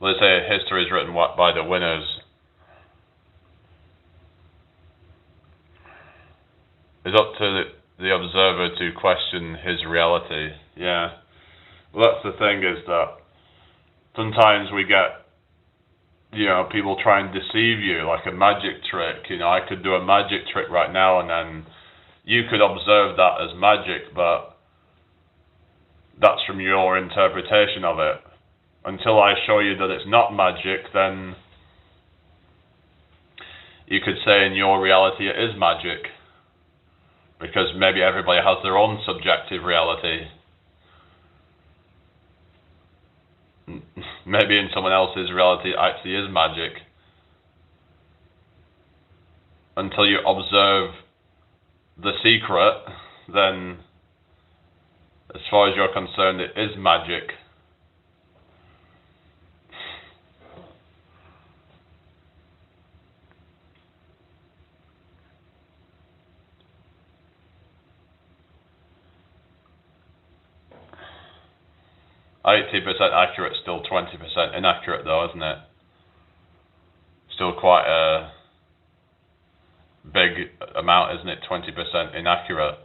Let's say history is written by the winners. It's up to the observer to question his reality. Yeah. Well, that's the thing, is that sometimes we get, people try and deceive you, like a magic trick. I could do a magic trick right now, and then you could observe that as magic, but that's from your interpretation of it. Until I show you that it's not magic, then you could say in your reality it is magic. Because maybe everybody has their own subjective reality. Maybe in someone else's reality it actually is magic. Until you observe the secret, then as far as you're concerned, it is magic. $80% accurate, still 20% inaccurate though, isn't it? Still quite a big amount, isn't it? 20% inaccurate.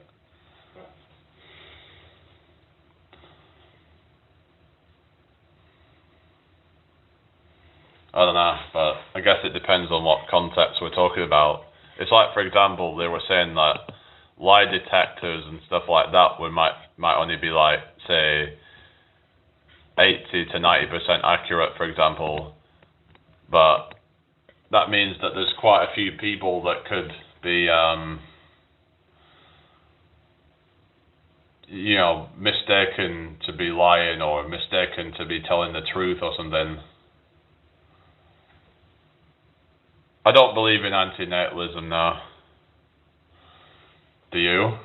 I don't know, but I guess it depends on what context we're talking about. It's like, for example, they were saying that lie detectors and stuff like that might only be like, say, 80 to 90% accurate, for example, but that means that there's quite a few people that could be, mistaken to be lying or mistaken to be telling the truth or something. I don't believe in antinatalism now. Do you?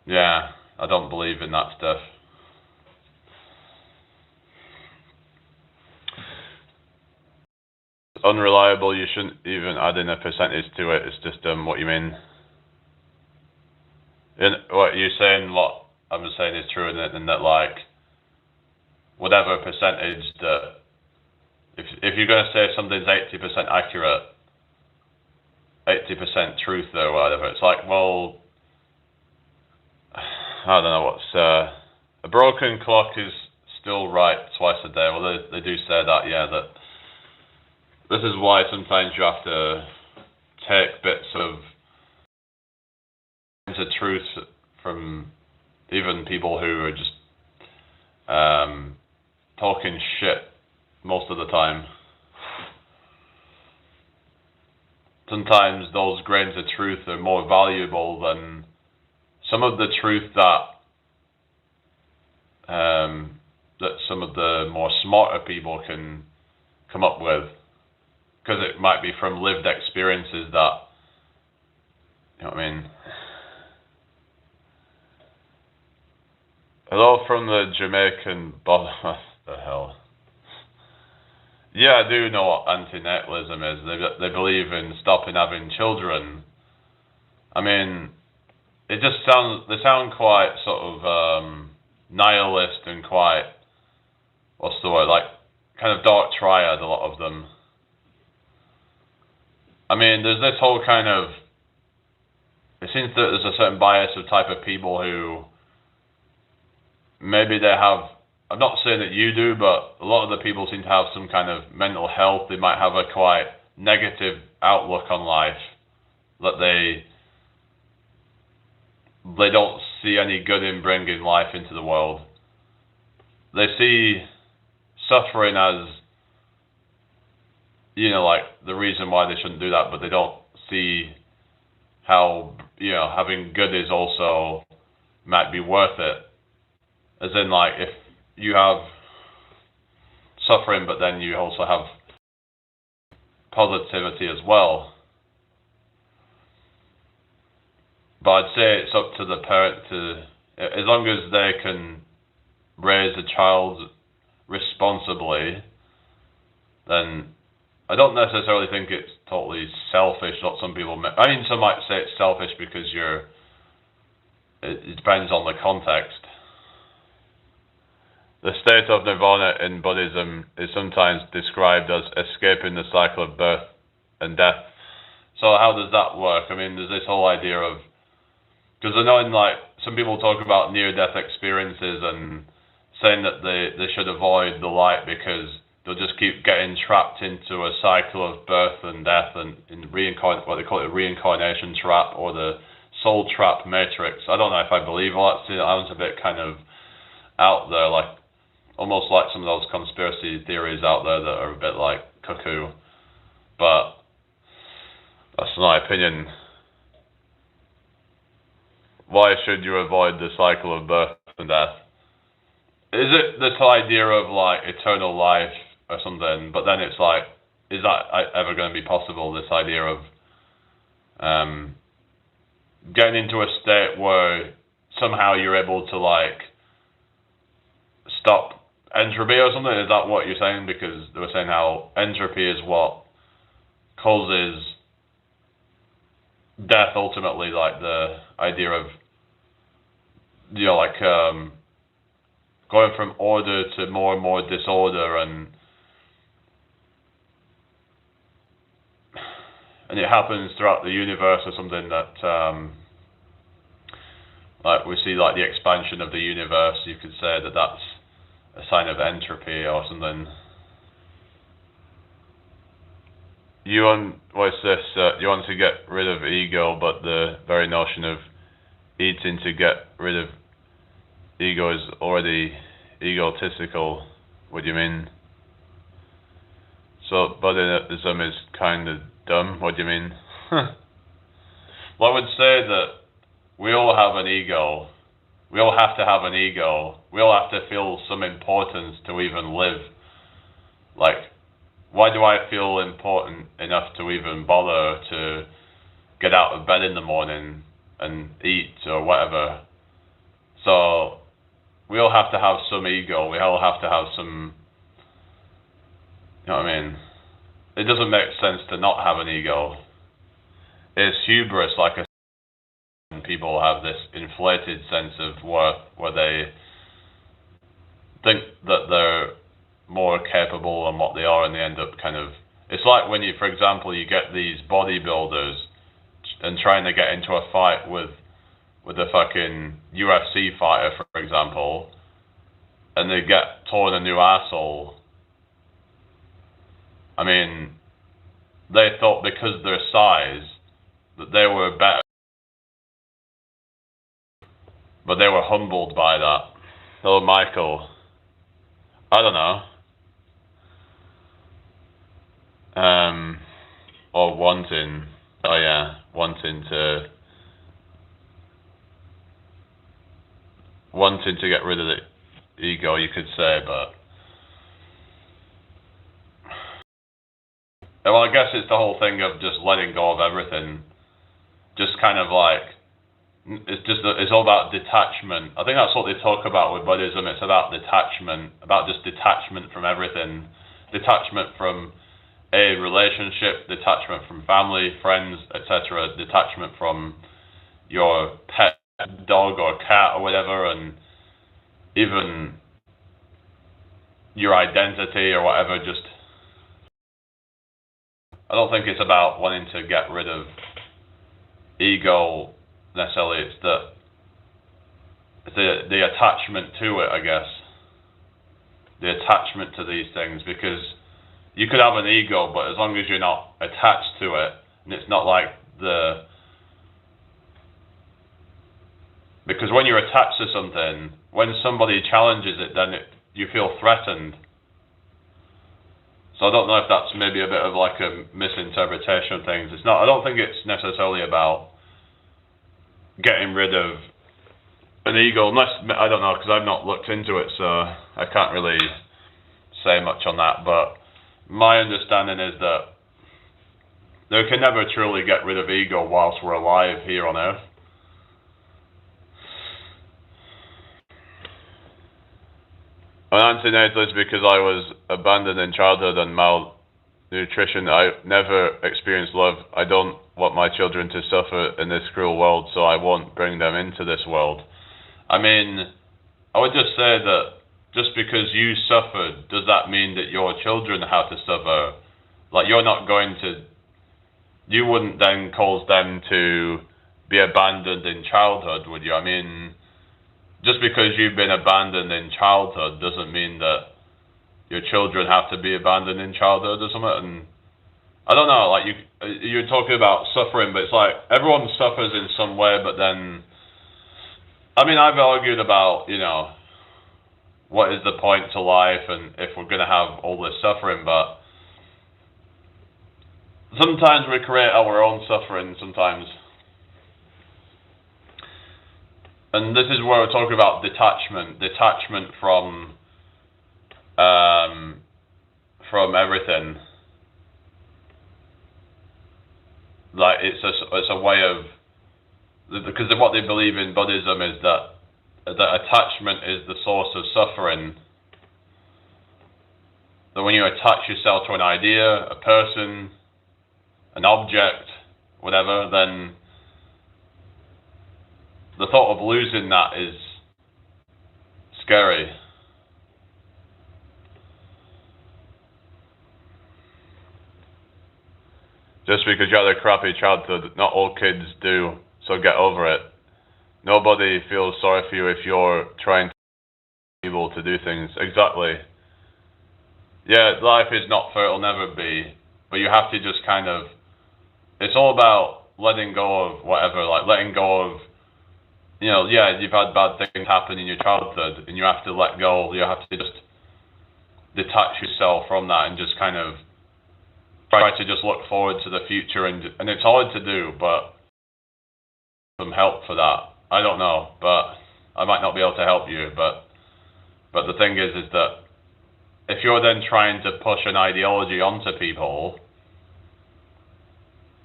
Yeah, I don't believe in that stuff. It's unreliable. You shouldn't even add in a percentage to it. It's just what you mean. What you're saying, what I'm saying is true, and that like whatever percentage that if you're going to say something's 80% accurate, 80% truth or whatever, it's like, well, I don't know what's a broken clock is still right twice a day. Well, they do say that, yeah. That this is why sometimes you have to take bits of truth from even people who are just talking shit most of the time. Sometimes those grains of truth are more valuable than some of the truth that some of the more smarter people can come up with, because it might be from lived experiences that, you know what I mean? Hello from the Jamaican what the hell? Yeah, I do know what antinatalism is. They believe in stopping having children. I mean, they sound quite sort of nihilist and quite, what's the word, like kind of dark triad, a lot of them. I mean, there's this whole kind of, it seems that there's a certain bias of type of people who maybe they have, I'm not saying that you do, but a lot of the people seem to have some kind of mental health. They might have a quite negative outlook on life, that they don't see any good in bringing life into the world. They see suffering as, like the reason why they shouldn't do that, but they don't see how, having good is also might be worth it. As in, like, if you have suffering, but then you also have positivity as well. But I'd say it's up to the parent to, as long as they can raise a child responsibly, then I don't necessarily think it's totally selfish. What some people, I mean, some might say it's selfish because it depends on the context. The state of nirvana in Buddhism is sometimes described as escaping the cycle of birth and death. So how does that work? I mean, there's this whole idea of, because I know in like some people talk about near-death experiences and saying that they should avoid the light because they'll just keep getting trapped into a cycle of birth and death and in what they call it, a reincarnation trap or the soul trap matrix. I don't know if I believe all that. That sounds a bit kind of out there, like almost like some of those conspiracy theories out there that are a bit like cuckoo. But that's my opinion. Why should you avoid the cycle of birth and death? Is it this idea of like eternal life or something? But then it's like, is that ever going to be possible? This idea of getting into a state where somehow you're able to like stop entropy or something? Is that what you're saying? Because they were saying how entropy is what causes death ultimately, like the idea of, you know, like going from order to more and more disorder, and it happens throughout the universe or something that like we see like the expansion of the universe. You could say that that's a sign of entropy or something. You want, what's this? You want to get rid of ego, but the very notion of eating to get rid of ego is already egotistical. What do you mean? So Buddhism is kind of dumb. What do you mean? Well, I would say that we all have an ego. We all have to have an ego. We all have to feel some importance to even live. Like, why do I feel important enough to even bother to get out of bed in the morning and eat or whatever? So we all have to have some ego. We all have to have some, you know what I mean? It doesn't make sense to not have an ego. It's hubris, like people have this inflated sense of worth where they think that they're more capable than what they are, and they end up kind of, it's like when you, for example, you get these bodybuilders and trying to get into a fight with a fucking UFC fighter, for example, and they get torn a new asshole. I mean, they thought because of their size that they were better, but they were humbled by that. Hello, Michael. I don't know. Or wanting to get rid of the ego, you could say, but well, I guess it's the whole thing of just letting go of everything. Just kind of like, it's all about detachment. I think that's what they talk about with Buddhism. It's about detachment, about just detachment from everything. Detachment from a relationship, detachment from family, friends, etc. Detachment from your pet dog or cat or whatever, and even your identity or whatever. Just, I don't think it's about wanting to get rid of ego necessarily. It's the attachment to it, I guess. The attachment to these things, because you could have an ego, but as long as you're not attached to it, and it's not like because when you're attached to something, when somebody challenges it, then you feel threatened. So I don't know if that's maybe a bit of like a misinterpretation of things. It's not. I don't think it's necessarily about getting rid of an ego, unless, I don't know, because I've not looked into it, so I can't really say much on that. But my understanding is that they can never truly get rid of ego whilst we're alive here on Earth. My antenatal is because I was abandoned in childhood and malnutrition. I never experienced love. I don't want my children to suffer in this cruel world, so I won't bring them into this world. I mean, I would just say that just because you suffered, does that mean that your children have to suffer? Like, you wouldn't then cause them to be abandoned in childhood, would you? I mean, just because you've been abandoned in childhood doesn't mean that your children have to be abandoned in childhood or something. And I don't know, like you're talking about suffering, but it's like everyone suffers in some way, but then, I mean, I've argued about, what is the point to life and if we're going to have all this suffering, but sometimes we create our own suffering sometimes. And this is where we're talking about detachment from everything. Like it's a way of, because what they believe in Buddhism is that attachment is the source of suffering. That when you attach yourself to an idea, a person, an object, whatever, then the thought of losing that is scary. Just because you had a crappy childhood, not all kids do, so get over it. Nobody feels sorry for you if you're trying to be able to do things. Exactly. Yeah, life is not fair, it'll never be, but you have to just kind of, it's all about letting go of whatever, like letting go of, you've had bad things happen in your childhood, and you have to let go, you have to just detach yourself from that and just kind of try to just look forward to the future, and it's hard to do, but some help for that. I don't know, but I might not be able to help you, but the thing is that if you're then trying to push an ideology onto people,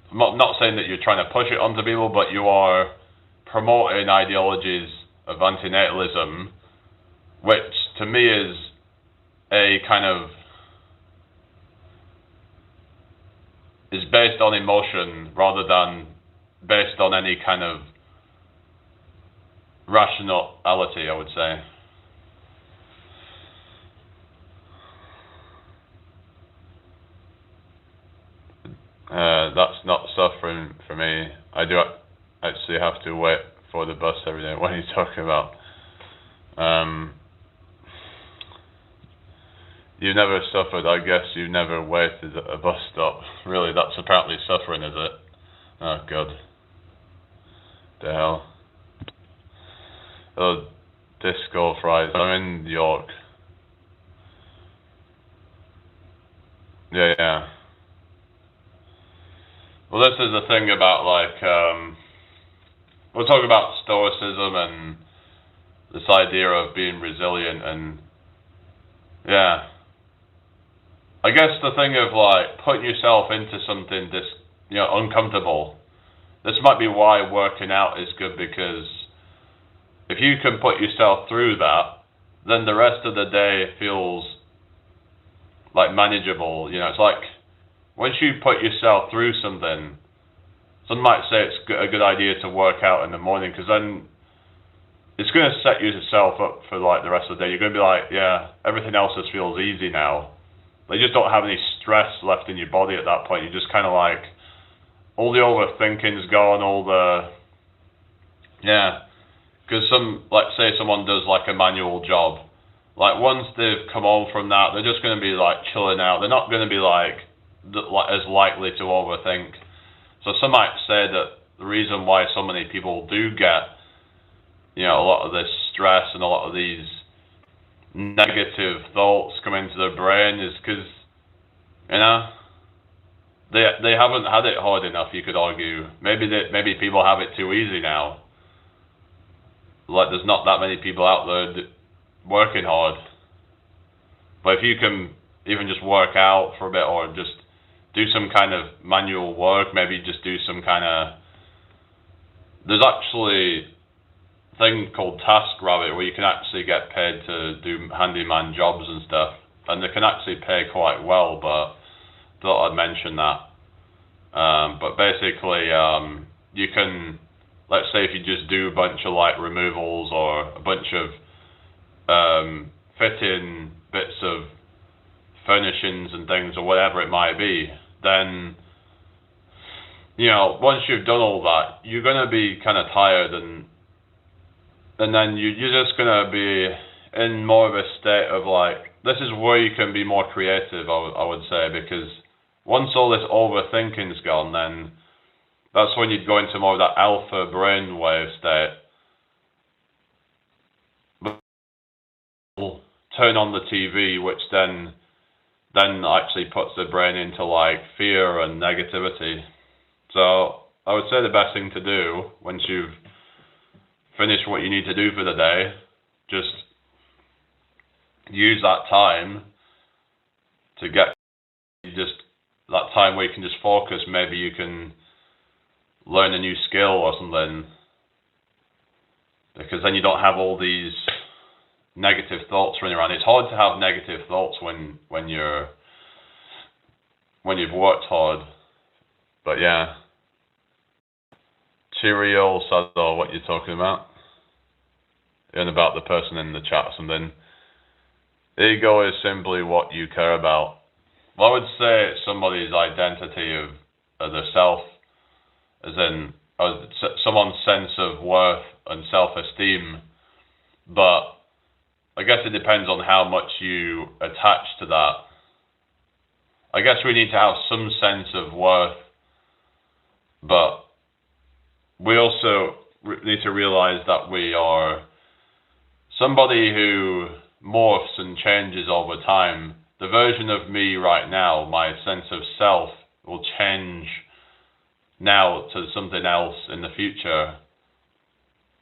I'm not saying that you're trying to push it onto people, but you are promoting ideologies of antinatalism, which to me is a kind of, is based on emotion rather than based on any kind of rationality, I would say. That's not suffering for me. I do actually have to wait for the bus every day. What are you talking about? You've never suffered, I guess you've never waited at a bus stop. Really, that's apparently suffering, is it? Oh, God. The hell. Oh, disco fries. I'm in York. Yeah. Well, this is the thing about, we're talking about stoicism and this idea of being resilient, and yeah. I guess the thing of putting yourself into something uncomfortable. This might be why working out is good, because if you can put yourself through that, then the rest of the day feels manageable. It's like once you put yourself through something, some might say it's a good idea to work out in the morning, because then it's going to set yourself up for the rest of the day. You're going to be everything else just feels easy now. You just don't have any stress left in your body at that point. You're just kind of all the overthinking's gone, because say someone does a manual job, once they've come home from that, they're just going to be chilling out. They're not going to be as likely to overthink. So some might say that the reason why so many people do get, a lot of this stress and a lot of these negative thoughts come into their brain is because, they haven't had it hard enough, you could argue. Maybe people have it too easy now. There's not that many people out there working hard. But if you can even just work out for a bit, or just do some kind of manual work, maybe just do some kind of... There's actually thing called TaskRabbit where you can actually get paid to do handyman jobs and stuff, and they can actually pay quite well, but thought I'd mention that. But basically, you can, let's say if you just do a bunch of like removals or a bunch of fit-in bits of furnishings and things or whatever it might be, then, you know, once you've done all that, you're going to be kind of tired, and then you're just going to be in more of a state of like, this is where you can be more creative, I would say, because once all this overthinking's gone, then that's when you'd go into more of that alpha brainwave state. Turn on the TV, which then actually puts the brain into like fear and negativity. So I would say the best thing to do once you've finished what you need to do for the day, just use that time to get just that time where you can just focus. Maybe you can learn a new skill or something, because then you don't have all these negative thoughts running around. It's hard to have negative thoughts when you've worked hard. But yeah. Cheerio, Sado, what you're talking about? And about the person in the chat or something. Ego is simply what you care about. Well, I would say it's somebody's identity of the self, as in someone's sense of worth and self-esteem. But I guess it depends on how much you attach to that. I guess we need to have some sense of worth, but we also need to realize that we are somebody who morphs and changes over time. The version of me right now, my sense of self, will change now to something else in the future.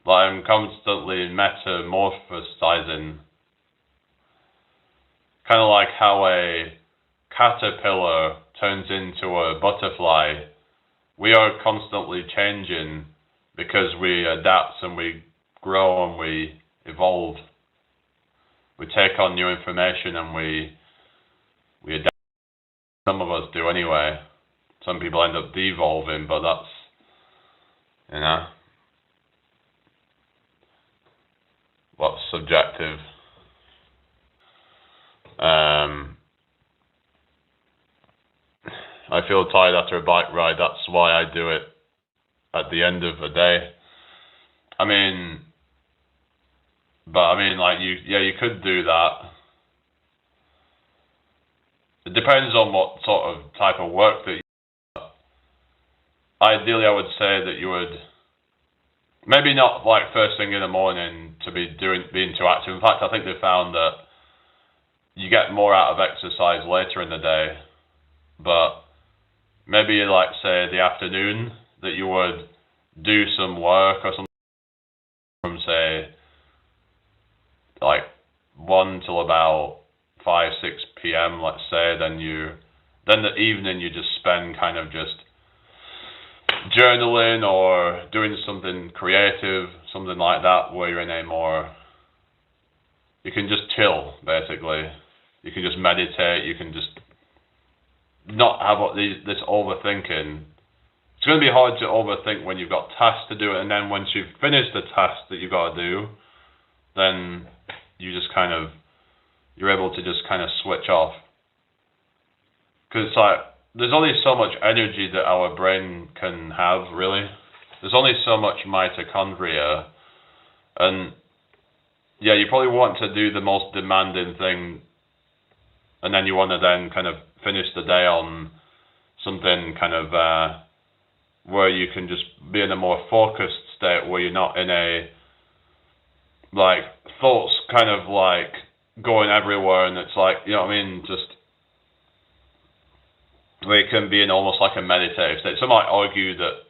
Like I'm constantly metamorphosizing. Kind of like how a caterpillar turns into a butterfly. We are constantly changing because we adapt and we grow and we evolve. We take on new information and we adapt. Some of us do anyway. Some people end up devolving, but that's, you know, what's subjective. I feel tired after a bike ride. That's why I do it at the end of a day. I mean, like you could do that. It depends on what sort of type of work that you do. Ideally, I would say that you would maybe not like first thing in the morning to being too active. In fact, I think they found that you get more out of exercise later in the day, but maybe like say the afternoon that you would do some work or something from say like 1 till about 5-6 p.m. let's say, then the evening you just spend kind of just journaling or doing something creative, something like that, where you're in a more, you can just chill basically. You can just meditate, you can just not have this overthinking. It's going to be hard to overthink when you've got tasks to do it, and then once you've finished the task that you've got to do, then you just kind of, you're able to just kind of switch off. Because it's like, there's only so much energy that our brain can have, really. There's only so much mitochondria, and yeah, you probably want to do the most demanding thing, and then you want to then kind of finish the day on something kind of where you can just be in a more focused state, where you're not in a, like, thoughts kind of like going everywhere, and it's like, you know what I mean, just where you can be in almost like a meditative state. Some might argue that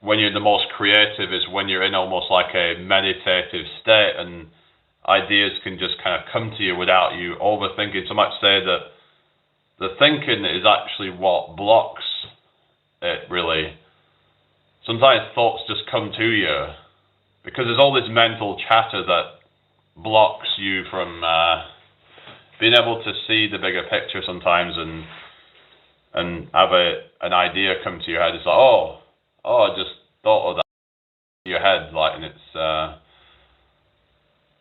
when you're the most creative is when you're in almost like a meditative state, and ideas can just kind of come to you without you overthinking. Some might say that the thinking is actually what blocks it, really. Sometimes thoughts just come to you, because there's all this mental chatter that blocks you from being able to see the bigger picture sometimes, and have an idea come to your head. It's like, oh, I just thought of that in your head, like, and it's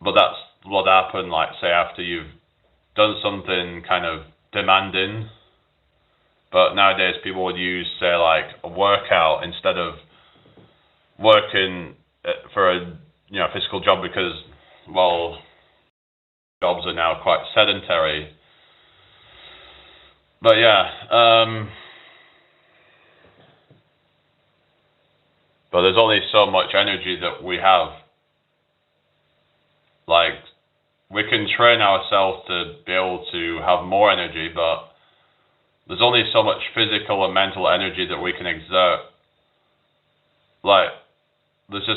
but that's what happened, like, say, after you've done something kind of demanding. But nowadays people would use, say, like a workout instead of working for a physical job, because, well, jobs are now quite sedentary. But yeah, but there's only so much energy that we have. Like, we can train ourselves to be able to have more energy, but there's only so much physical and mental energy that we can exert. Like, there's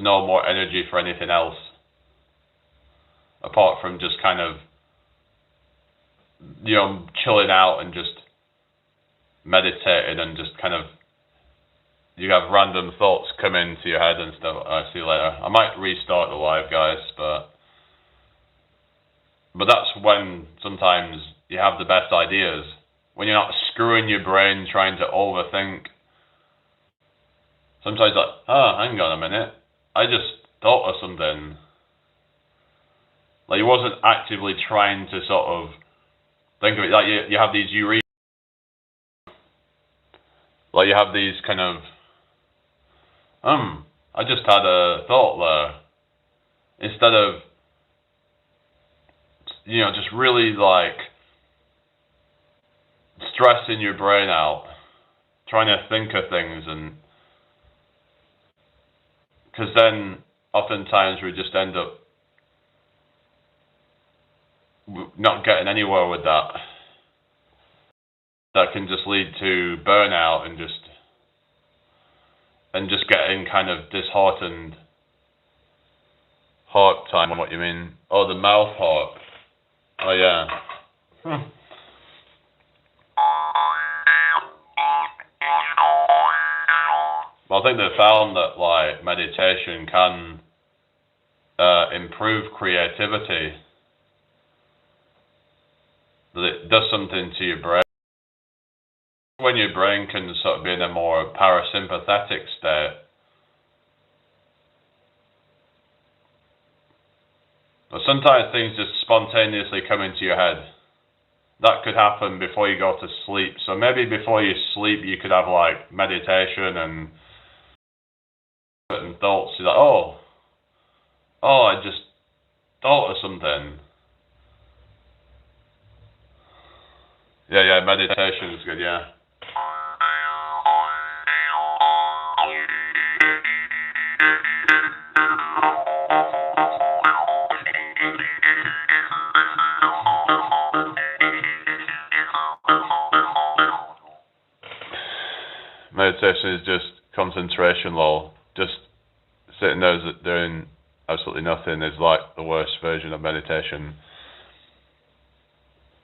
no more energy for anything else, apart from just kind of, chilling out and just meditating, and just kind of, you have random thoughts come into your head and stuff. I'll see you later. I might restart the live, guys, but that's when sometimes you have the best ideas. When you're not screwing your brain trying to overthink. Sometimes like, hang on a minute, I just thought of something. Like, you wasn't actively trying to sort of think of it. Like, you have these eureka. Like, you have these kind of, I just had a thought there. Instead of, just really, like, stressing your brain out, trying to think of things, and because then oftentimes we just end up not getting anywhere with that. That can just lead to burnout and just getting kind of disheartened. Heart time, what you mean? Oh, the mouth heart. Oh yeah. Well, I think they found that, like, meditation can improve creativity. That it does something to your brain. When your brain can sort of be in a more parasympathetic state, but sometimes things just spontaneously come into your head. That could happen before you go to sleep. So maybe before you sleep, you could have, like, meditation and certain thoughts. You're like, I just thought of something. Yeah, meditation is good, yeah. Meditation is just concentration, lol. Just sitting there doing absolutely nothing is like the worst version of meditation.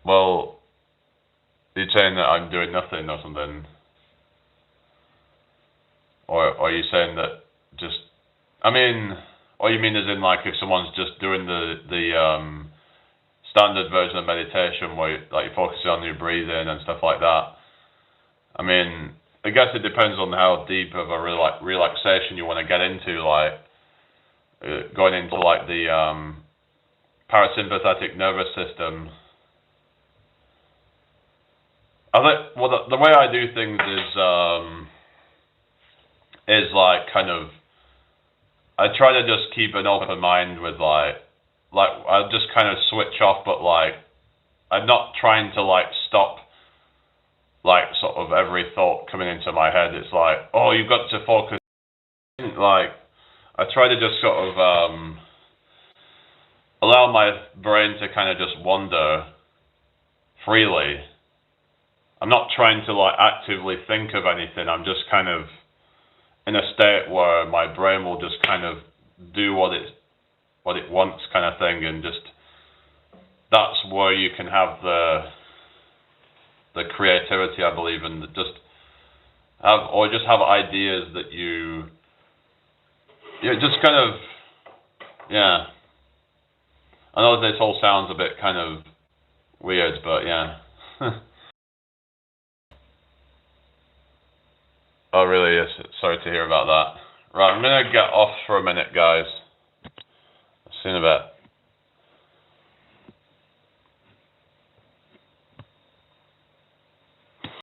Well, you're saying that I'm doing nothing or something? Or are you saying that just, or you mean as in, like, if someone's just doing the standard version of meditation where you're focusing on your breathing and stuff like that? I guess it depends on how deep of a relaxation you want to get into, like going into, like, the parasympathetic nervous system. I think, well, the way I do things is like, kind of, I try to just keep an open mind with, like I just kind of switch off, but, like, I'm not trying to, like, stop, like, sort of every thought coming into my head. It's like, you've got to focus. Like, I try to just sort of allow my brain to kind of just wander freely. I'm not trying to, like, actively think of anything. I'm just kind of in a state where my brain will just kind of do what it wants, kind of thing, and just, that's where you can have the creativity, I believe, and just have ideas that you yeah, just kind of, yeah. I know this all sounds a bit kind of weird, but yeah. Oh, really? Yes. Sorry to hear about that. Right, I'm gonna get off for a minute, guys. See you in a bit.